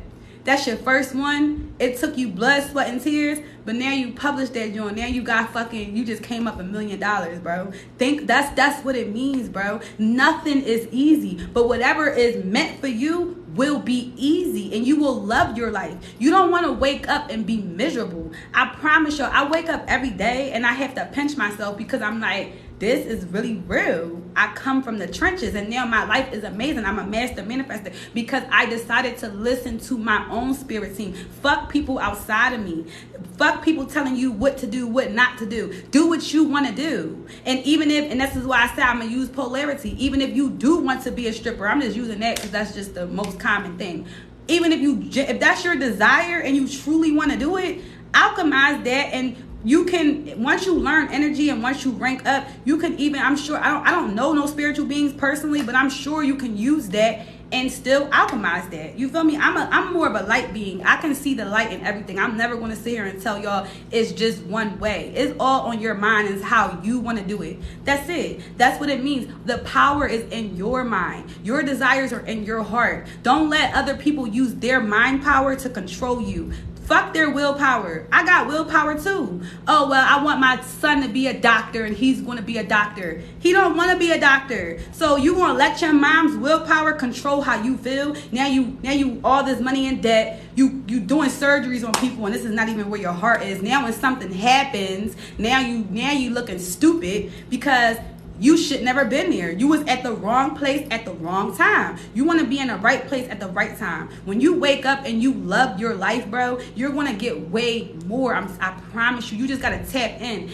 That's your first one. It took you blood, sweat, and tears. But now you published that joint. Now you got you just came up $1 million, bro. Think that's what it means, bro. Nothing is easy. But whatever is meant for you will be easy. And you will love your life. You don't want to wake up and be miserable. I promise you, I wake up every day and I have to pinch myself because I'm like, this is really real. I come from the trenches, and now my life is amazing. I'm a master manifester because I decided to listen to my own spirit team. Fuck people outside of me. Fuck people telling you what to do, what not to do. Do what you want to do. And even if, and this is why I say I'm going to use polarity, even if you do want to be a stripper, I'm just using that because that's just the most common thing. Even if that's your desire and you truly want to do it, alchemize that. And you can, once you learn energy and once you rank up, you can even, I'm sure, I don't know no spiritual beings personally, but I'm sure you can use that and still alchemize that. You feel me? I'm more of a light being. I can see the light in everything. I'm never going to sit here and tell y'all it's just one way. It's all on your mind and how you want to do it. That's it. That's what it means. The power is in your mind. Your desires are in your heart. Don't let other people use their mind power to control you. Fuck their willpower. I got willpower too. Oh, well, I want my son to be a doctor and he's going to be a doctor. He don't want to be a doctor. So you going to let your mom's willpower control how you feel? Now you all this money in debt. You doing surgeries on people and this is not even where your heart is. Now when something happens, now you looking stupid because you should never been there. You was at the wrong place at the wrong time. You want to be in the right place at the right time. When you wake up and you love your life, bro, you're going to get way more. I promise you. You just got to tap in.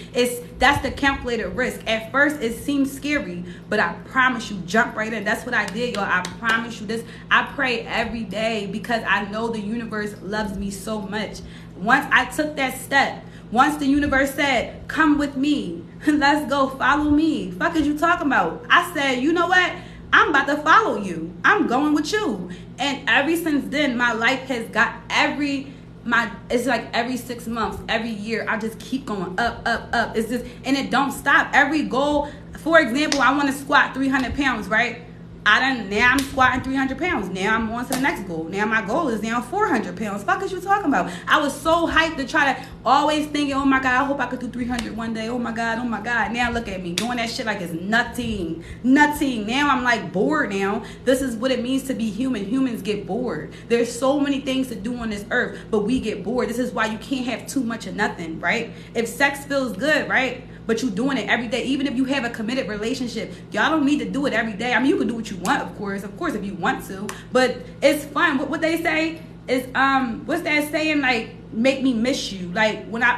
That's the calculated risk. At first, it seems scary, but I promise you, jump right in. That's what I did, y'all. I promise you this. I pray every day because I know the universe loves me so much. Once I took that step, once the universe said, come with me, let's go, follow me. Fuck is you talking about? I said, you know what? I'm about to follow you. I'm going with you. And ever since then, my life has got it's like every 6 months, every year, I just keep going up, up, up. It's just, and it don't stop. Every goal, for example, I want to squat 300 pounds, right? Now I'm squatting 300 pounds. Now I'm on to the next goal. Now my goal is now 400 pounds. Fuck is you talking about? I was so hyped to try to always thinking, oh my God, I hope I could do 300 one day. Oh my God, oh my God. Now look at me doing that shit like it's nothing. Now I'm like bored now. This is what it means to be human. Humans get bored. There's so many things to do on this earth, but we get bored. This is why you can't have too much of nothing, right? If sex feels good, right? But you doing it every day, even if you have a committed relationship, y'all don't need to do it every day. I mean, you can do what you want, of course, if you want to, but it's fun. What they say is, what's that saying? Like, make me miss you. Like when if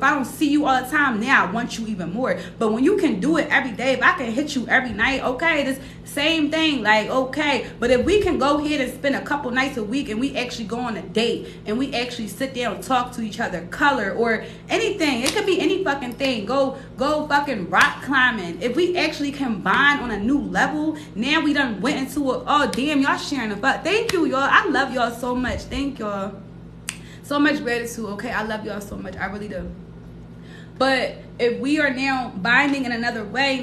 I don't see you all the time, now I want you even more. But when you can do it every day, if I can hit you every night, okay, this same thing, like, okay. But if we can go ahead and spend a couple nights a week and we actually go on a date and we actually sit down and talk to each other, color or anything, it could be any fucking thing. Go fucking rock climbing. If we actually combine on a new level, now we done went into it. Oh damn, y'all sharing the fuck. Thank you, y'all. I love y'all so much. Thank y'all. So much gratitude, okay? I love y'all so much. I really do. But if we are now binding in another way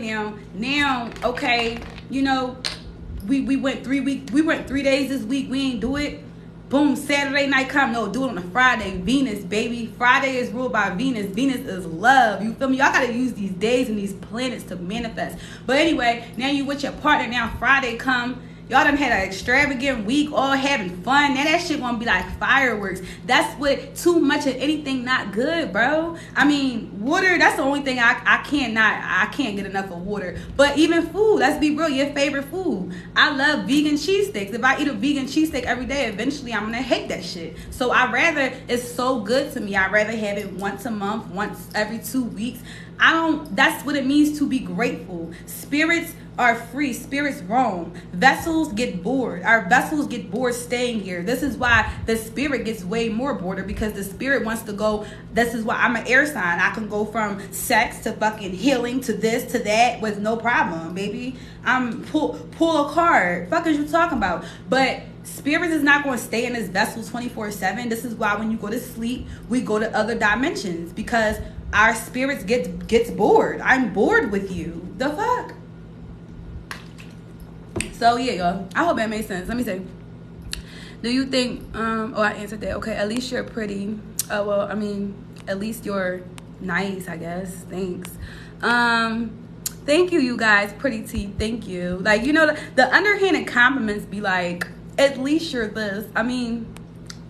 now, okay, you know, we went 3 weeks, we went 3 days this week, we ain't do it. Boom, Saturday night come, no, do it on a Friday. Venus, baby. Friday is ruled by Venus. Venus is love. You feel me? Y'all gotta use these days and these planets to manifest. But anyway, now you with your partner, now Friday come. Y'all done had an extravagant week, all having fun. Now that shit gonna be like fireworks. That's what, too much of anything not good, bro. I mean, water, that's the only thing I can't get enough of water. But even food, let's be real, your favorite food. I love vegan cheesesteaks. If I eat a vegan cheesesteak every day, eventually I'm gonna hate that shit. So it's so good to me. I'd rather have it once a month, once every 2 weeks. That's what it means to be grateful. Spirits are free. Spirits roam. Vessels get bored. Our vessels get bored staying here. This is why the spirit gets way more bored, because the spirit wants to go. This is why I'm an air sign. I can go from sex to fucking healing to this to that with no problem, baby. Pull a card. Fuck is you talking about? But spirits is not going to stay in this vessel 24/7. This is why when you go to sleep, we go to other dimensions, because our spirits gets bored. I'm bored with you. The fuck? So yeah, y'all. I hope that made sense. Let me see. Do you think? I answered that. Okay, at least you're pretty. Well, I mean, at least you're nice, I guess. Thanks. Thank you, you guys. Pretty tea. Thank you. Like, you know, the underhanded compliments be like, at least you're this. I mean,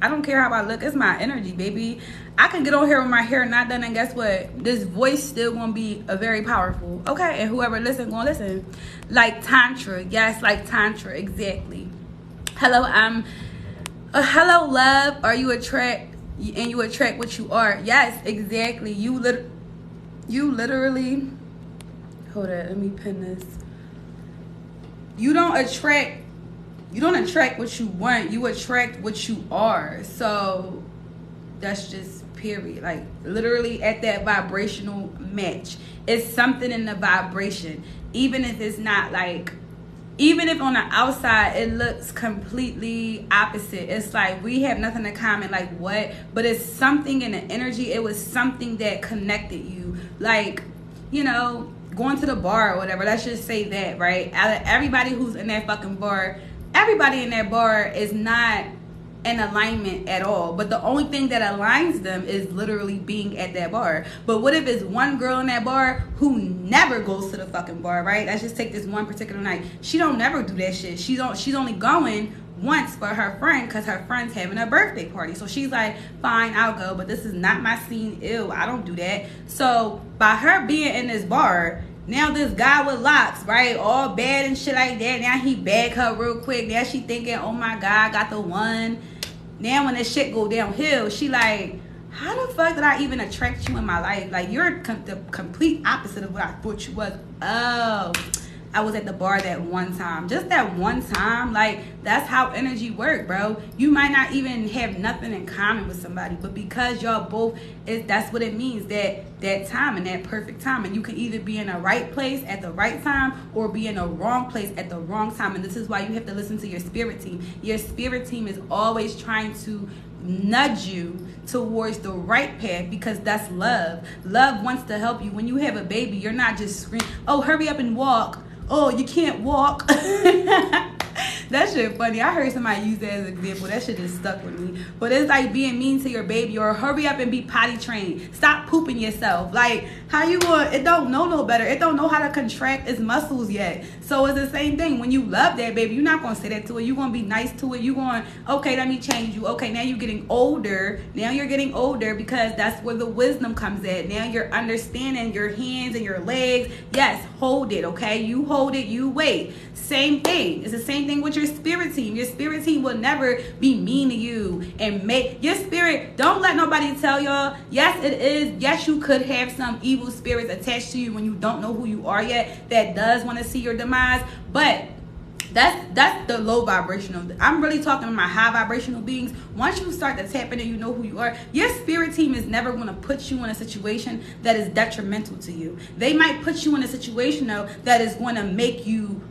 I don't care how I look. It's my energy, baby. I can get on here with my hair not done, and guess what? This voice still gonna be a very powerful. Okay, and whoever listen gonna listen. Like Tantra, yes, like Tantra, exactly. Hello, hello, love. Are you attract what you are? Yes, exactly. You literally. Hold on, let me pin this. You don't attract what you want. You attract what you are. So that's just period. Like literally at that vibrational match. It's something in the vibration. Even if it's not like, even if on the outside it looks completely opposite. It's like we have nothing in common. Like what? But it's something in the energy. It was something that connected you. Like, you know, going to the bar or whatever. Let's just say that, right? Out of everybody who's in that fucking bar, everybody in that bar is not in alignment at all. But the only thing that aligns them is literally being at that bar. But what if it's one girl in that bar who never goes to the fucking bar, right? Let's just take this one particular night. She don't never do that shit. She's only going once for her friend because her friend's having a birthday party. So she's like, fine, I'll go, but this is not my scene. Ew, I don't do that. So by her being in this bar, now this guy with locks, right, all bad and shit like that, now he bag her real quick. Now she thinking, oh my God, I got the one. Now when this shit go downhill, she like, how the fuck did I even attract you in my life? Like, you're the complete opposite of what I thought you was. Oh, I was at the bar that one time. Just that one time. Like, that's how energy work, bro. You might not even have nothing in common with somebody, but because y'all both, that's what it means, that time and that perfect time. And you can either be in the right place at the right time or be in the wrong place at the wrong time. And this is why you have to listen to your spirit team. Your spirit team is always trying to nudge you towards the right path, because that's love. Love wants to help you. When you have a baby, you're not just screaming, oh, hurry up and walk. Oh, you can't walk. That shit funny. I heard somebody use that as an example. That shit just stuck with me. But it's like being mean to your baby, or hurry up and be potty trained. Stop pooping yourself. Like, how you going? It don't know no better. It don't know how to contract its muscles yet. So it's the same thing. When you love that baby, you're not going to say that to it. You're going to be nice to it. You're going, okay, let me change you. Okay, now you're getting older. Now you're getting older, because that's where the wisdom comes at. Now you're understanding your hands and your legs. Yes, hold it, okay? You hold it, you wait. Same thing. It's the same thing with your spirit team. Your spirit team will never be mean to you and make your spirit. Don't let nobody tell y'all. Yes, it is. Yes, you could have some evil spirits attached to you when you don't know who you are yet, that does want to see your demise. But that's the low vibrational. I'm really talking to my high vibrational beings. Once you start to tap in and you know who you are, your spirit team is never going to put you in a situation that is detrimental to you. They might put you in a situation, though, that is going to make you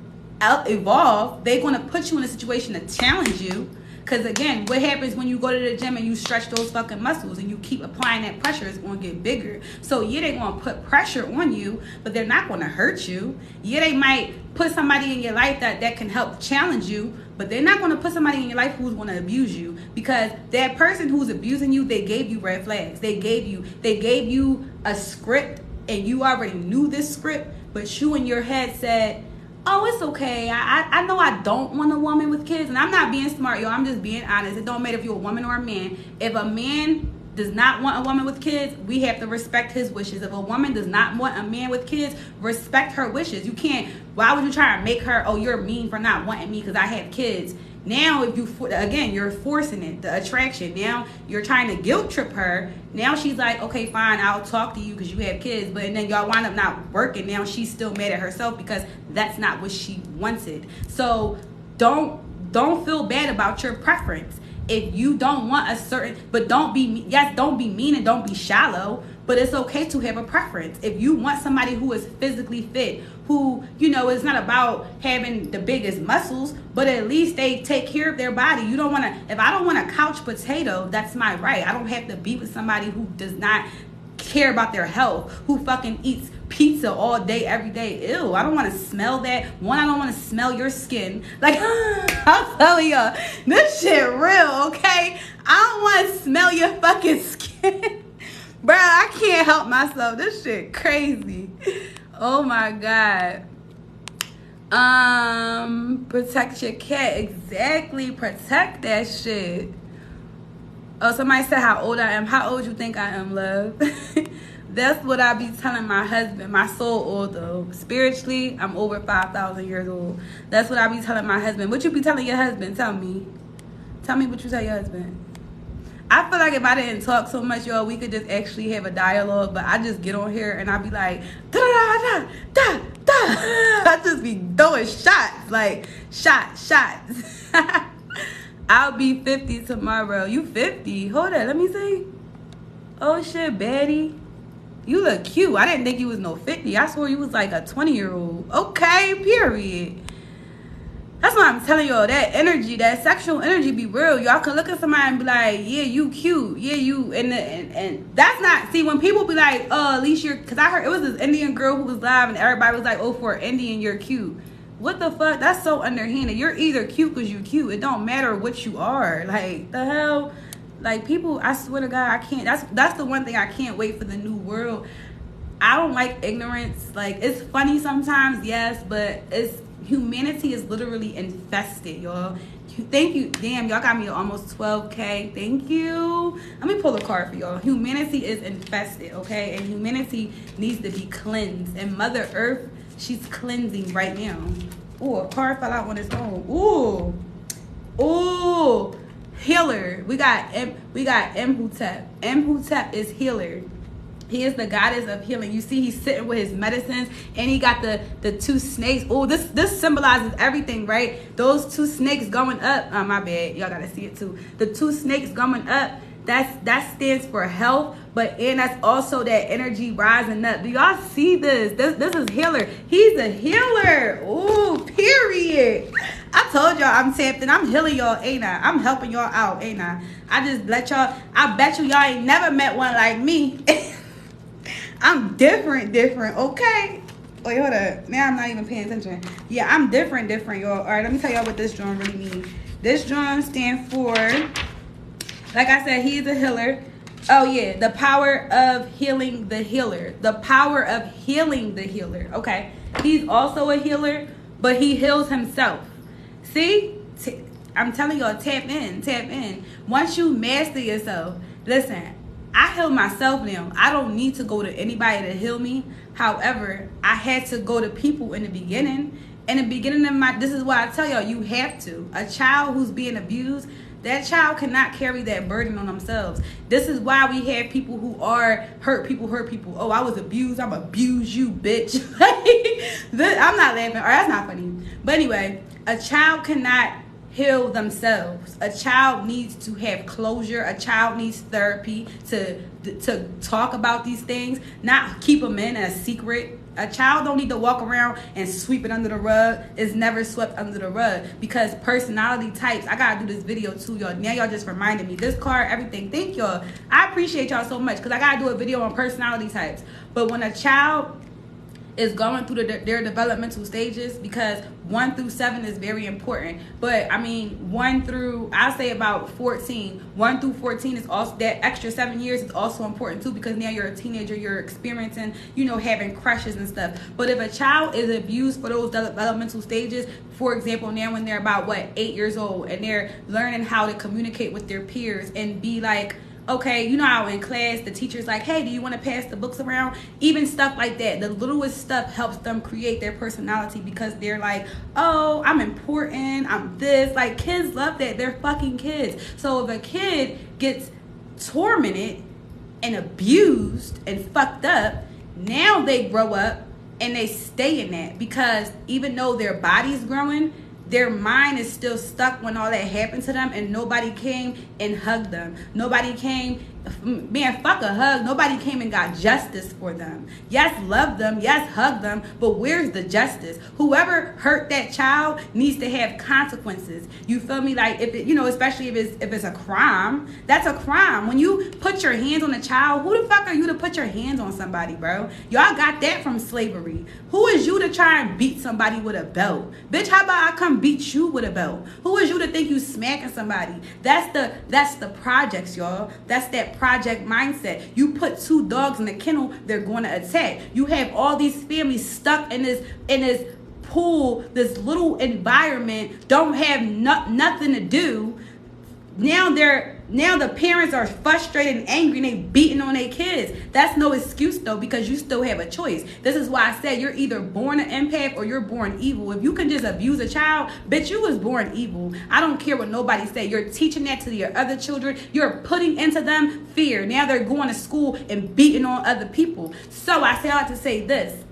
evolve. They're going to put you in a situation to challenge you. Because again, what happens when you go to the gym and you stretch those fucking muscles and you keep applying that pressure, it's going to get bigger. So yeah, they're going to put pressure on you, but they're not going to hurt you. Yeah, they might put somebody in your life that can help challenge you, but they're not going to put somebody in your life who's going to abuse you, because that person who's abusing you, they gave you red flags. They gave you a script, and you already knew this script, but you in your head said, oh, it's okay. I know I don't want a woman with kids. And I'm not being smart, yo. I'm just being honest. It don't matter if you're a woman or a man. If a man does not want a woman with kids, we have to respect his wishes. If a woman does not want a man with kids, respect her wishes. You can't, why would you try to make her, oh, you're mean for not wanting me because I have kids? Now, if you, again, you're forcing it, the attraction. Now, you're trying to guilt trip her. Now, she's like, okay, fine, I'll talk to you because you have kids. But then y'all wind up not working. Now, she's still mad at herself because that's not what she wanted. So, don't feel bad about your preference. If you don't want a certain, but don't be mean and don't be shallow. But it's okay to have a preference. If you want somebody who is physically fit, who, you know, it's not about having the biggest muscles, but at least they take care of their body. You don't want to, if I don't want a couch potato, that's my right. I don't have to be with somebody who does not care about their health, who fucking eats pizza all day, every day. Ew, I don't want to smell that. One, I don't want to smell your skin. Like, I'll tell y'all, this shit real, okay? I don't want to smell your fucking skin. Bro, I can't help myself. This shit crazy. Oh my God. Protect your cat. Exactly. Protect that shit. Oh, somebody said how old I am. How old you think I am, love? That's what I be telling my husband. My soul old though. Spiritually, I'm over 5,000 years old. That's what I be telling my husband. What you be telling your husband? Tell me. Tell me what you tell your husband. I feel like if I didn't talk so much, y'all, we could just actually have a dialogue. But I just get on here and I be like, da da da da da. I just be throwing shots, like shots. I'll be 50 tomorrow. You 50? Hold on, let me see. Oh shit, baddie. You look cute. I didn't think you was no 50. I swore you was like a 20-year-old. Okay, period. That's why I'm telling y'all, that energy, that sexual energy be real. Y'all can look at somebody and be like, yeah, you cute. Yeah, you, and that's not, see, when people be like, oh, at least you're, because I heard it was this Indian girl who was live and everybody was like, oh, for an Indian, you're cute. What the fuck? That's so underhanded. You're either cute because you're cute. It don't matter what you are. Like, the hell? Like, people, I swear to God, I can't. That's the one thing I can't wait for the new world. I don't like ignorance. Like, it's funny sometimes, yes, but humanity is literally infested, y'all. Thank you. Damn, y'all got me almost 12K. Thank you. Let me pull a card for y'all. Humanity is infested, okay? And humanity needs to be cleansed. And Mother Earth, she's cleansing right now. Ooh, a card fell out on its own. Ooh. Healer. We got Imhotep. Imhotep is healer. He is the goddess of healing. You see, he's sitting with his medicines, and he got the two snakes. Oh, this symbolizes everything, right? Those two snakes going up. Oh, my bad. Y'all gotta see it too. The two snakes going up. That stands for health, and that's also that energy rising up. Do y'all see this? This is healer. He's a healer. Ooh, period. I told y'all I'm tapped in. I'm healing y'all, ain't I? I'm helping y'all out, ain't I? I just let y'all. I bet y'all ain't never met one like me. I'm different, okay? Wait, hold up. Now I'm not even paying attention. Yeah, I'm different, y'all. All right, let me tell y'all what this drawing really means. This drawing stands for, like I said, he is a healer. Oh, yeah, the power of healing the healer. The power of healing the healer. Okay, he's also a healer, but he heals himself. See? I'm telling y'all, tap in. Once you master yourself, listen, I heal myself now. I don't need to go to anybody to heal me. However, I had to go to people in the beginning. In the beginning of this is why I tell y'all, you have to. A child who's being abused, that child cannot carry that burden on themselves. This is why we have people who are hurt people. Oh, I was abused. I'm abuse you, bitch. I'm not laughing. Or that's not funny. But anyway, a child cannot heal themselves. A child needs to have closure. A child needs therapy to talk about these things, not keep them in a secret. A child don't need to walk around and sweep it under the rug. It's never swept under the rug, because personality types, I gotta do this video too, y'all. Now y'all just reminded me. This card, everything. Thank y'all. I appreciate y'all so much, because I gotta do a video on personality types. But when a child is going through their developmental stages, because 1 through 7 is very important, but I mean 1 through, I'll say about 14, 1 through 14 is also, that extra 7 years is also important too, because now you're a teenager, you're experiencing, having crushes and stuff. But if a child is abused for those developmental stages, for example, now when they're about 8 years old, and they're learning how to communicate with their peers and be like, okay, you know how in class the teacher's like, hey, do you want to pass the books around? Even stuff like that, the littlest stuff helps them create their personality, because they're like, oh, I'm important, I'm this. Like, kids love that. They're fucking kids. So if a kid gets tormented and abused and fucked up, now they grow up and they stay in that, because even though their body's growing, their mind is still stuck when all that happened to them, and nobody came and hugged them. Nobody came, man, fuck a hug. Nobody came and got justice for them. Yes, love them. Yes, hug them. But where's the justice? Whoever hurt that child needs to have consequences. You feel me? Like, if it, especially if it's a crime, that's a crime. When you put your hands on a child, who the fuck are you to put your hands on somebody, bro? Y'all got that from slavery. Who is you to try and beat somebody with a belt? Bitch, how about I come beat you with a belt? Who is you to think you smacking somebody? That's the projects, y'all. That's that project mindset. You put 2 dogs in a kennel, they're going to attack. You have all these families stuck in this pool, this little environment, don't have nothing to do. now the parents are frustrated and angry and they beating on their kids. That's no excuse though, because you still have a choice. This is why I said you're either born an empath or you're born evil. If you can just abuse a child, bitch, you was born evil. I don't care what nobody say. You're teaching that to your other children. You're putting into them fear. Now they're going to school and beating on other people. So I say all to say this.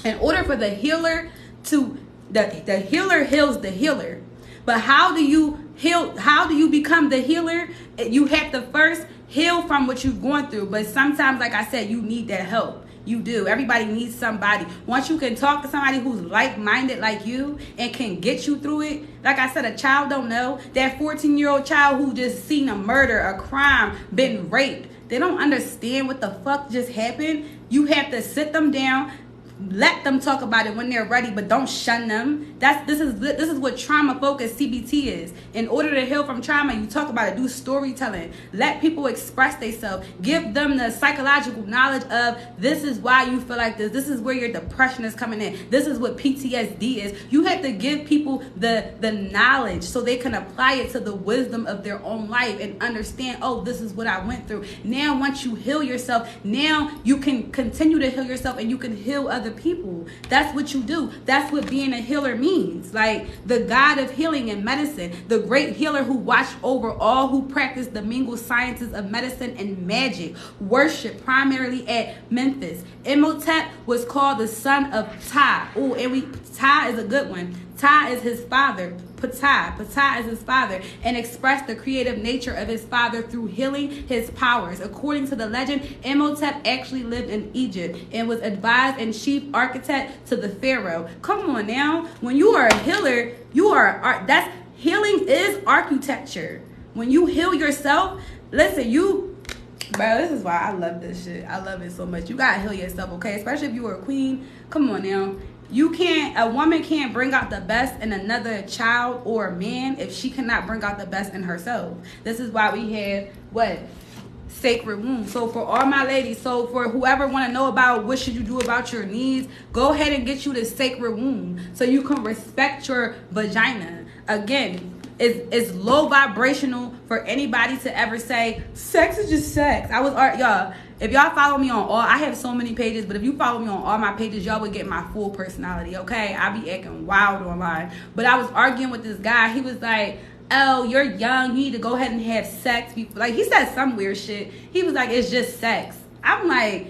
In order for the healer to the healer heals the healer. But how do you heal? How do you become the healer? You have to first heal from what you've gone through. But sometimes, like I said, you need that help. You do. Everybody needs somebody. Once you can talk to somebody who's like-minded like you and can get you through it. Like I said, a child don't know. That 14-year-old child who just seen a murder, a crime, been raped. They don't understand what the fuck just happened. You have to sit them down. Let them talk about it when they're ready, but don't shun them. This is what trauma focused CBT is. In order to heal from trauma, you talk about it. Do storytelling. Let people express themselves. Give them the psychological knowledge of this is why you feel like this. This is where your depression is coming in. This is what PTSD is. You have to give people the knowledge so they can apply it to the wisdom of their own life and understand, oh, this is what I went through. Now, once you heal yourself, now you can continue to heal yourself and you can heal other people. That's what you do. That's what being a healer means. Like the God of healing and medicine, the great healer who watched over all who practice the mingled sciences of medicine and magic, worship primarily at Memphis. Imhotep was called the son of Ptah. Oh, and Ptah is a good one. Ptah is his father. Ptah is his father, and expressed the creative nature of his father through healing his powers. According to the legend, Imhotep actually lived in Egypt and was advised and chief architect to the pharaoh. Come on now, when you are a healer, that's healing is architecture. When you heal yourself, listen, bro, this is why I love this shit. I love it so much. You gotta heal yourself, okay? Especially if you were a queen. Come on now. A woman can't bring out the best in another child or a man if she cannot bring out the best in herself. This is why we have sacred womb. So for all my ladies, so for whoever want to know about what should you do about your needs, go ahead and get you the sacred womb so you can respect your vagina. Again, it's low vibrational for anybody to ever say sex is just sex. Y'all, if y'all follow me on I have so many pages, but if you follow me on all my pages, y'all would get my full personality, okay? I be acting wild online. But I was arguing with this guy. He was like, oh, you're young, you need to go ahead and have sex. Like, he said some weird shit. He was like, it's just sex. I'm like,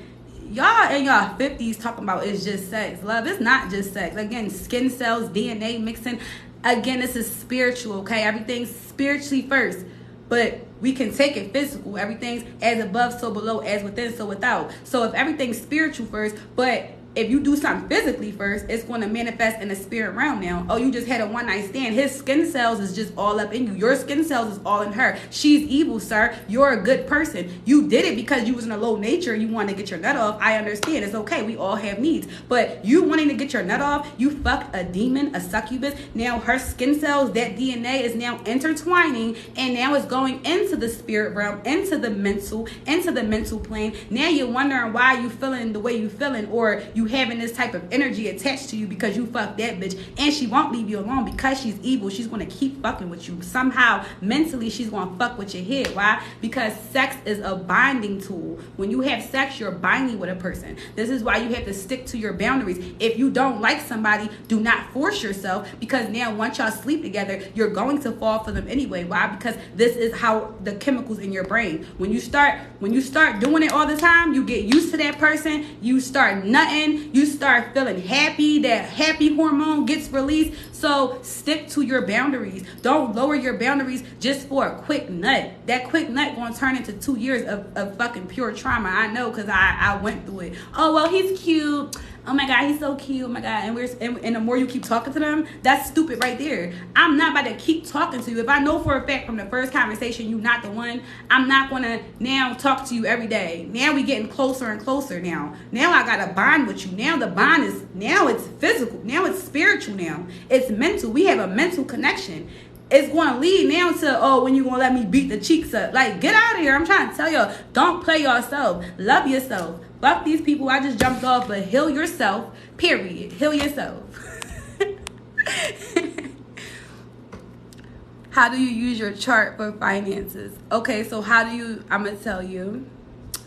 y'all in y'all 50s talking about it's just sex. Love, it's not just sex. Again, skin cells, DNA mixing. Again, this is spiritual, okay? Everything's spiritually first. But we can take it physical. Everything's as above, so below, as within, so without. So if everything's spiritual first, but if you do something physically first, it's going to manifest in the spirit realm now. Oh, you just had a one-night stand. His skin cells is just all up in you. Your skin cells is all in her. She's evil, sir. You're a good person. You did it because you was in a low nature and you wanted to get your nut off. I understand. It's okay. We all have needs. But you wanting to get your nut off, you fucked a demon, a succubus. Now her skin cells, that DNA is now intertwining, and now it's going into the spirit realm, into the mental plane. Now you're wondering why you feeling the way you feeling, or you having this type of energy attached to you because you fucked that bitch, and she won't leave you alone because she's evil. She's going to keep fucking with you. Somehow, mentally, she's going to fuck with your head. Why? Because sex is a binding tool. When you have sex, you're binding with a person. This is why you have to stick to your boundaries. If you don't like somebody, do not force yourself, because now once y'all sleep together, you're going to fall for them anyway. Why? Because this is how the chemicals in your brain. When you start doing it all the time, you get used to that person. You start nutting. You start feeling happy. That happy hormone gets released. So stick to your boundaries. Don't lower your boundaries just for a quick nut. That quick nut gonna turn into 2 years of fucking pure trauma. I know, because I went through it. Oh, well, he's cute. Oh my God, he's so cute. Oh my God. And the more you keep talking to them, that's stupid right there. I'm not about to keep talking to you. If I know for a fact from the first conversation you're not the one, I'm not gonna now talk to you every day. Now we getting closer and closer now. Now I gotta bond with you. Now the bond is, now it's physical. Now it's spiritual now. It's mental. We have a mental connection. It's going to lead now to, oh, when you going to let me beat the cheeks up. Like, get out of here. I'm trying to tell y'all, don't play yourself. Love yourself. Fuck these people I just jumped off, but heal yourself, period. Heal yourself. How do you use your chart for finances? Okay, so how do you, I'm going to tell you.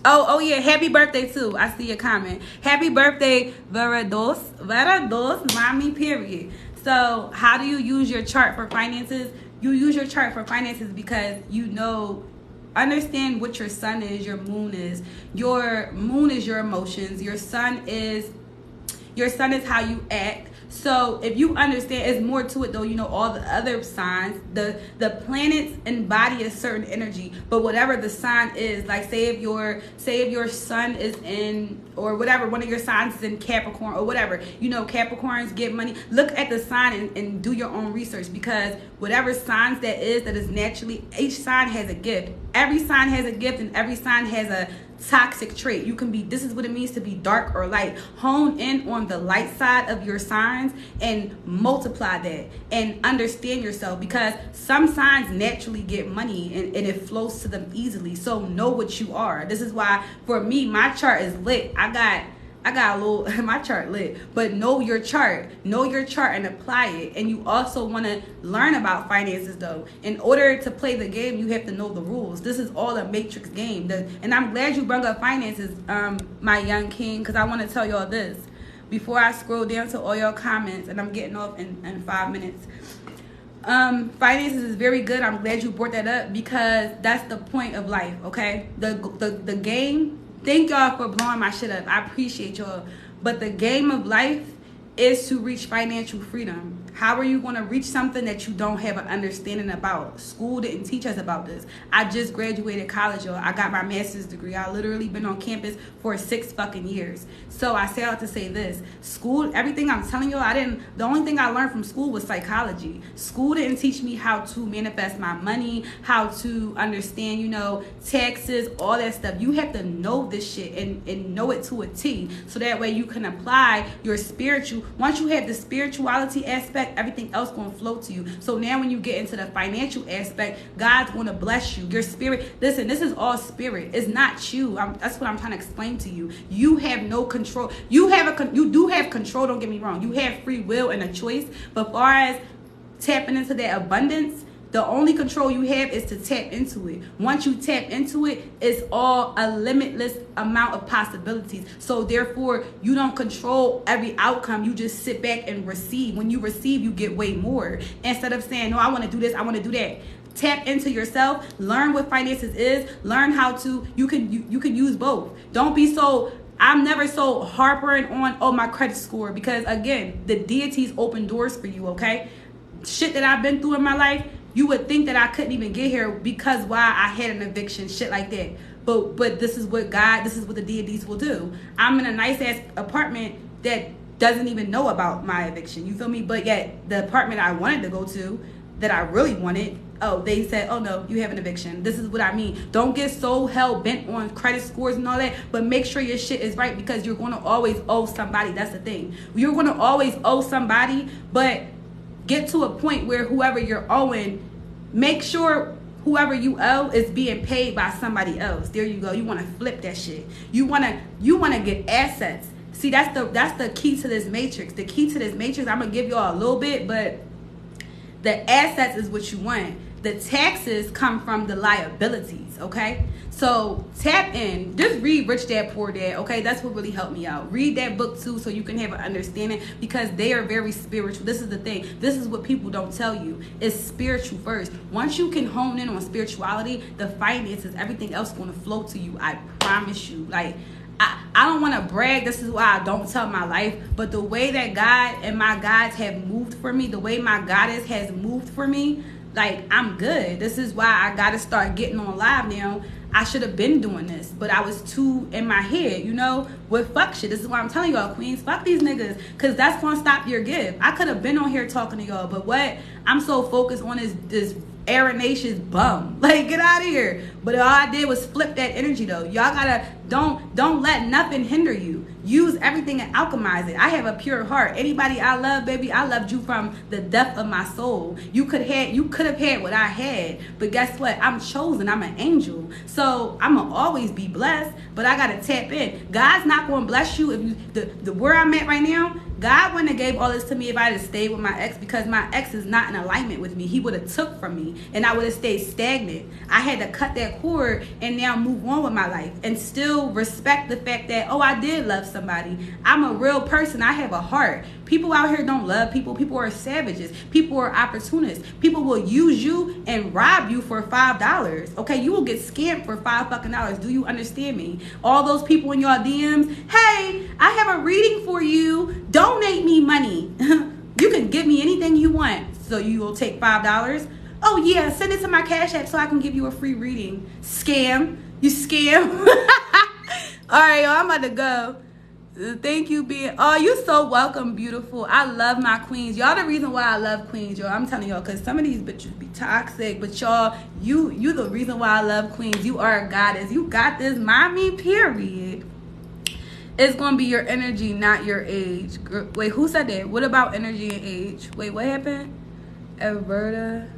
Oh yeah, happy birthday too. I see your comment. Happy birthday, Vera dos, mommy, period. So how do you use your chart for finances? You use your chart for finances because you know, understand what your sun is, your moon is. Your moon is your emotions. Your sun is how you act. So if you understand, it's more to it though. You know, all the other signs, the planets embody a certain energy, but whatever the sign is, like say if your sun is in, or whatever, one of your signs is in Capricorn or whatever, you know, Capricorns get money. Look at the sign and do your own research, because whatever signs that is naturally, each sign has a gift. Every sign has a gift, and every sign has a toxic trait. You can be, this is what it means to be dark or light. Hone in on the light side of your signs and multiply that and understand yourself, because some signs naturally get money and it flows to them easily. So know what you are. This is why for me, my chart is lit. I got a little, my chart lit, but know your chart and apply it. And you also want to learn about finances though. In order to play the game, you have to know the rules. This is all a matrix game. And I'm glad you brought up finances, my young king, because I want to tell y'all this before I scroll down to all your comments, and I'm getting off in 5 minutes. Finances is very good. I'm glad you brought that up, because that's the point of life. Okay, the game. Thank y'all for blowing my shit up. I appreciate y'all. But the game of life is to reach financial freedom. How are you going to reach something that you don't have an understanding about? School didn't teach us about this. I just graduated college, y'all. I got my master's degree. I literally been on campus for 6 fucking years. So I say out to say this. School, everything I'm telling y'all, the only thing I learned from school was psychology. School didn't teach me how to manifest my money, how to understand, you know, taxes, all that stuff. You have to know this shit and know it to a T, so that way you can apply your spiritual. Once you have the spirituality aspect, everything else going to flow to you. So now when you get into the financial aspect, God's going to bless you. Your spirit, listen, this is all spirit. It's not you. That's what I'm trying to explain to you. You have no control. You do have control, don't get me wrong. You have free will and a choice. But as far as tapping into that abundance, the only control you have is to tap into it. Once you tap into it, it's all a limitless amount of possibilities. So therefore, you don't control every outcome. You just sit back and receive. When you receive, you get way more. Instead of saying, no, I want to do this, I want to do that. Tap into yourself. Learn what finances is. Learn how to, you can use both. Don't be so, I'm never so harpering on, oh, my credit score. Because again, the deities open doors for you, okay? Shit that I've been through in my life, you would think that I couldn't even get here because why I had an eviction, shit like that. But this is what the deities will do. I'm in a nice ass apartment that doesn't even know about my eviction. You feel me? But yet the apartment I wanted to go to, that I really wanted, oh, they said, oh no, you have an eviction. This is what I mean. Don't get so hell bent on credit scores and all that, but make sure your shit is right, because you're going to always owe somebody. That's the thing. You're going to always owe somebody, but get to a point where whoever you're owing, make sure whoever you owe is being paid by somebody else. There you go. You want to flip that shit. You want to get assets. See, that's the key to this matrix. The key to this matrix, I'm going to give y'all a little bit, but the assets is what you want. The taxes come from the liabilities, okay? So tap in. Just read Rich Dad Poor Dad, okay? That's what really helped me out. Read that book too, so you can have an understanding, because they are very spiritual. This is the thing. This is what people don't tell you. It's spiritual first. Once you can hone in on spirituality, the finances, everything else is going to flow to you. I promise you. Like, I don't want to brag. This is why I don't tell my life. But the way that God and my guides have moved for me, the way my goddess has moved for me, like, I'm good. This is why I got to start getting on live now. I should have been doing this, but I was too in my head, you know, with fuck shit. This is why I'm telling y'all, queens, fuck these niggas, because that's going to stop your gift. I could have been on here talking to y'all, but what I'm so focused on is this Arenaceous bum. Like, get out of here. But all I did was flip that energy though. Y'all gotta, don't let nothing hinder you. Use everything and alchemize it. I have a pure heart. Anybody I love, baby, I loved you from the depth of my soul. You could have had what I had, but guess what? I'm chosen. I'm an angel. So I'm gonna always be blessed, but I gotta tap in. God's not gonna bless you if you, the where I'm at right now, God wouldn't have gave all this to me if I had stayed with my ex, because my ex is not in alignment with me. He would have took from me and I would have stayed stagnant. I had to cut that cord and now move on with my life and still respect the fact that, oh, I did love somebody. I'm a real person. I have a heart. People out here don't love people. People are savages. People are opportunists. People will use you and rob you for $5. Okay, you will get scammed for $5 Do you understand me? All those people in your DMs, hey, I have a reading for you. Donate me money. You can give me anything you want. So you will take $5. Oh yeah, send it to my Cash App so I can give you a free reading. Scam. You scam. All right, y'all, I'm about to go. Thank you, oh, you so welcome, beautiful. I love my queens. Y'all the reason why I love queens, y'all. I'm telling y'all, because some of these bitches be toxic, but y'all, you the reason why I love queens. You are a goddess. You got this, mommy, period. It's gonna be your energy, not your age. Wait, who said that? What about energy and age? Wait, what happened? Alberta.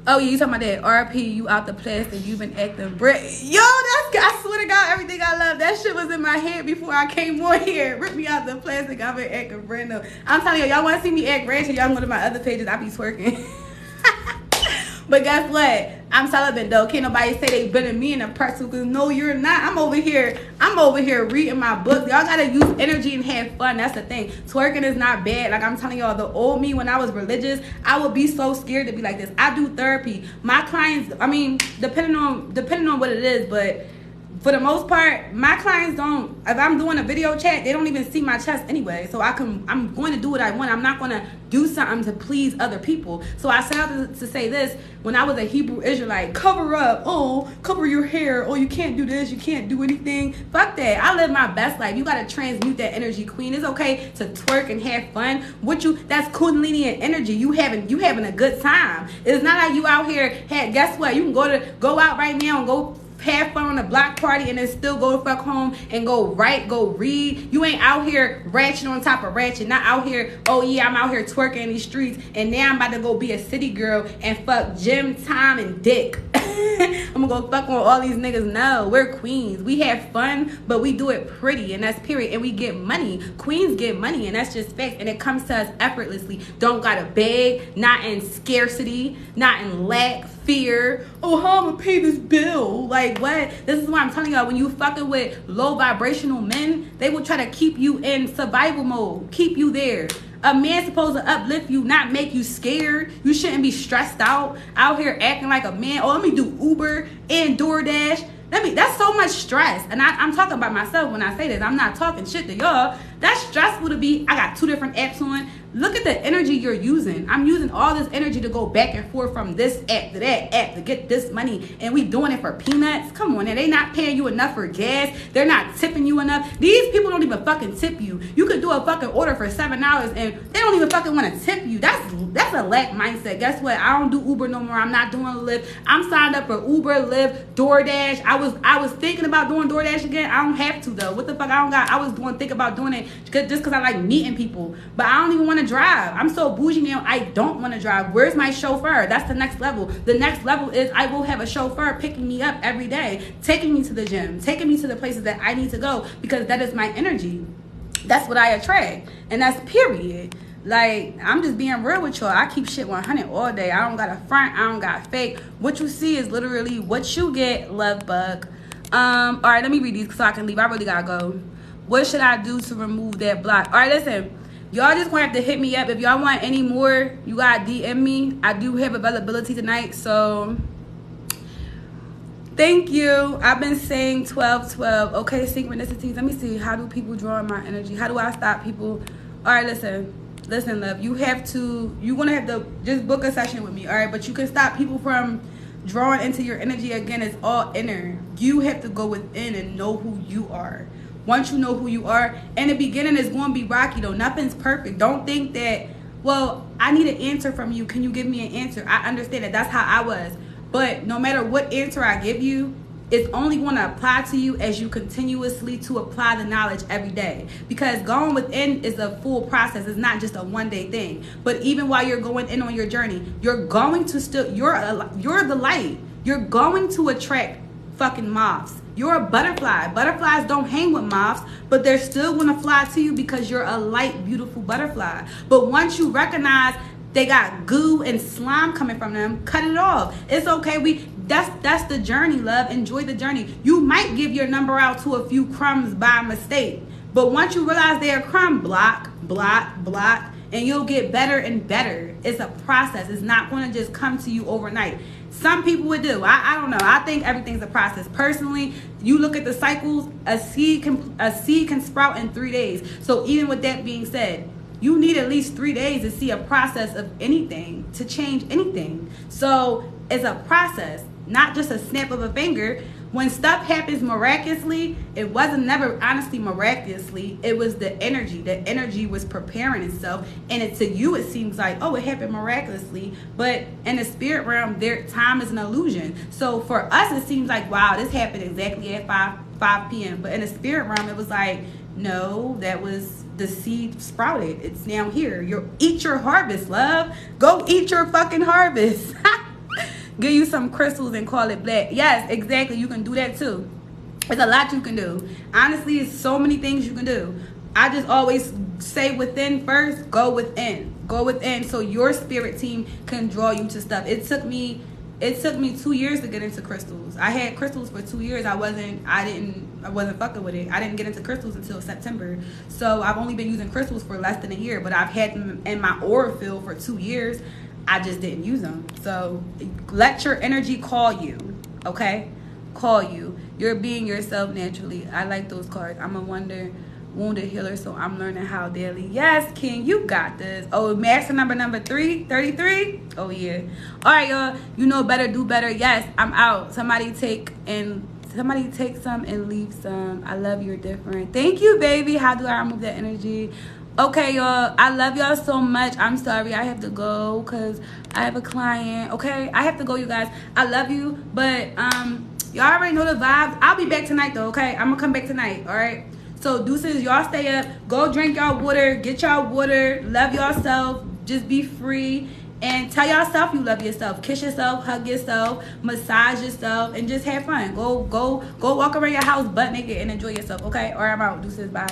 Oh, yeah, you talking about that. RP, you out the plastic. You've been acting Brit. Yo, I swear to God, everything I love. That shit was in my head before I came on here. Rip me out the plastic. I've been acting brand new. I'm telling y'all want to see me act ratchet, y'all go to my other pages. I be twerking. But guess what? I'm celibate though. Can't nobody say they better than me in a person, because no, you're not. I'm over here reading my book. Y'all gotta use energy and have fun. That's the thing. Twerking is not bad. Like I'm telling y'all, the old me when I was religious, I would be so scared to be like this. I do therapy. My clients, I mean, depending on what it is, but for the most part, my clients don't, if I'm doing a video chat, they don't even see my chest anyway. So I'm going to do what I want. I'm not going to do something to please other people. So I set out to say this. When I was a Hebrew Israelite, cover up. Oh, cover your hair. Oh, you can't do this. You can't do anything. Fuck that. I live my best life. You got to transmute that energy, queen. It's okay to twerk and have fun. That's Kundalini and energy. You having a good time. It's not like you out here, guess what? You can go out right now and go have fun on a block party and then still go the fuck home and go read. You ain't out here ratchet on top of ratchet. Not out here, oh yeah, I'm out here twerking in these streets and now I'm about to go be a city girl and fuck Jim, Tom, and Dick. I'm gonna go fuck on all these niggas. No, we're queens. We have fun, but we do it pretty, and that's period. And we get money. Queens get money, and that's just fact. And it comes to us effortlessly. Don't gotta beg, not in scarcity, not in lack, fear. Oh, how I'm gonna pay this bill? Like what? This is why I'm telling y'all, when you fucking with low vibrational men, they will try to keep you in survival mode, keep you there. A man's supposed to uplift you, not make you scared. You shouldn't be stressed out here acting like a man. Oh, let me do Uber and DoorDash. That's so much stress. And I'm talking about myself when I say this. I'm not talking shit to y'all. That's stressful to be. I got 2 different apps on. Look at the energy you're using. I'm using all this energy to go back and forth from this app to that app to get this money. And we doing it for peanuts? Come on, now. They not paying you enough for gas. They're not tipping you enough. These people don't even fucking tip you. You could do a fucking order for $7 and they don't even fucking want to tip you. That's a lack mindset. Guess what? I don't do Uber no more. I'm not doing Lyft. I'm signed up for Uber, Lyft, DoorDash. I was thinking about doing DoorDash again. I don't have to though. What the fuck? I was thinking about doing it just because I like meeting people. But I don't even want to drive. I'm so bougie now. I don't want to drive. Where's my chauffeur? That's the next level. The next level is I will have a chauffeur picking me up every day, taking me to the gym, taking me to the places that I need to go, because that is my energy. That's what I attract. And that's period. Like, I'm just being real with y'all. I keep shit 100 all day. I don't got a front. I don't got fake. What you see is literally what you get, love bug. All right, let me read these so I can leave. I really gotta go. What should I do to remove that block? All right, listen. Y'all just gonna have to hit me up. If y'all want any more, you gotta DM me. I do have availability tonight, so thank you. I've been saying 12-12. Okay, synchronicities. Let me see. How do people draw in my energy? How do I stop people? All right, listen, love. You're gonna have to just book a session with me, all right? But you can stop people from drawing into your energy. Again, it's all inner. You have to go within and know who you are. Once you know who you are, in the beginning it's going to be rocky though. Nothing's perfect. Don't think that, well, I need an answer from you. Can you give me an answer? I understand that. That's how I was. But no matter what answer I give you, it's only going to apply to you as you continuously to apply the knowledge every day. Because going within is a full process. It's not just a one-day thing. But even while you're going in on your journey, you're going to still, you're the light. You're going to attract fucking moths. You're a butterfly. Butterflies don't hang with moths, but they're still going to fly to you because you're a light, beautiful butterfly. But once you recognize they got goo and slime coming from them, cut it off. It's okay. That's the journey, love. Enjoy the journey. You might give your number out to a few crumbs by mistake, but once you realize they're a crumb, block, and you'll get better and better. It's a process. It's not going to just come to you overnight. Some people would do. I don't know. I think everything's a process. Personally, you look at the cycles, a seed can sprout in 3 days. So even with that being said, you need at least 3 days to see a process of anything, to change anything. So it's a process, not just a snap of a finger. When stuff happens miraculously, it wasn't never honestly miraculously. It was the energy. The energy was preparing itself. And to you, it seems like, oh, it happened miraculously. But in the spirit realm, time is an illusion. So for us, it seems like, wow, this happened exactly at 5 p.m. But in the spirit realm, it was like, no, that was the seed sprouted. It's now here. Eat your harvest, love. Go eat your fucking harvest. Give you some crystals and call it black. Yes, exactly. You can do that too. There's a lot you can do. Honestly, it's so many things you can do. I just always say within first, go within. Go within so your spirit team can draw you to stuff. It took me 2 years to get into crystals. I had crystals for 2 years. I wasn't fucking with it. I didn't get into crystals until September. So I've only been using crystals for less than a year, but I've had them in my aura field for 2 years. I just didn't use them. So let your energy call you, okay? Call you. You're being yourself naturally. I like those cards. I'm a wounded healer, so I'm learning how daily. Yes, King, you got this. Oh, master number 333. Oh yeah. All right, y'all. You know better, do better. Yes, I'm out. Somebody take some and leave some. I love you're different. Thank you, baby. How do I remove that energy? Okay, y'all, I love y'all so much. I'm sorry I have to go because I have a client. Okay, I have to go, you guys. I love you, but y'all already know the vibes. I'll be back tonight, though, okay? I'm going to come back tonight, all right? So, deuces, y'all stay up. Go drink y'all water. Get y'all water. Love yourself. Just be free. And tell yourself you love yourself. Kiss yourself, hug yourself, massage yourself, and just have fun. Go walk around your house butt naked and enjoy yourself, okay? All right, I'm out. Deuces, bye.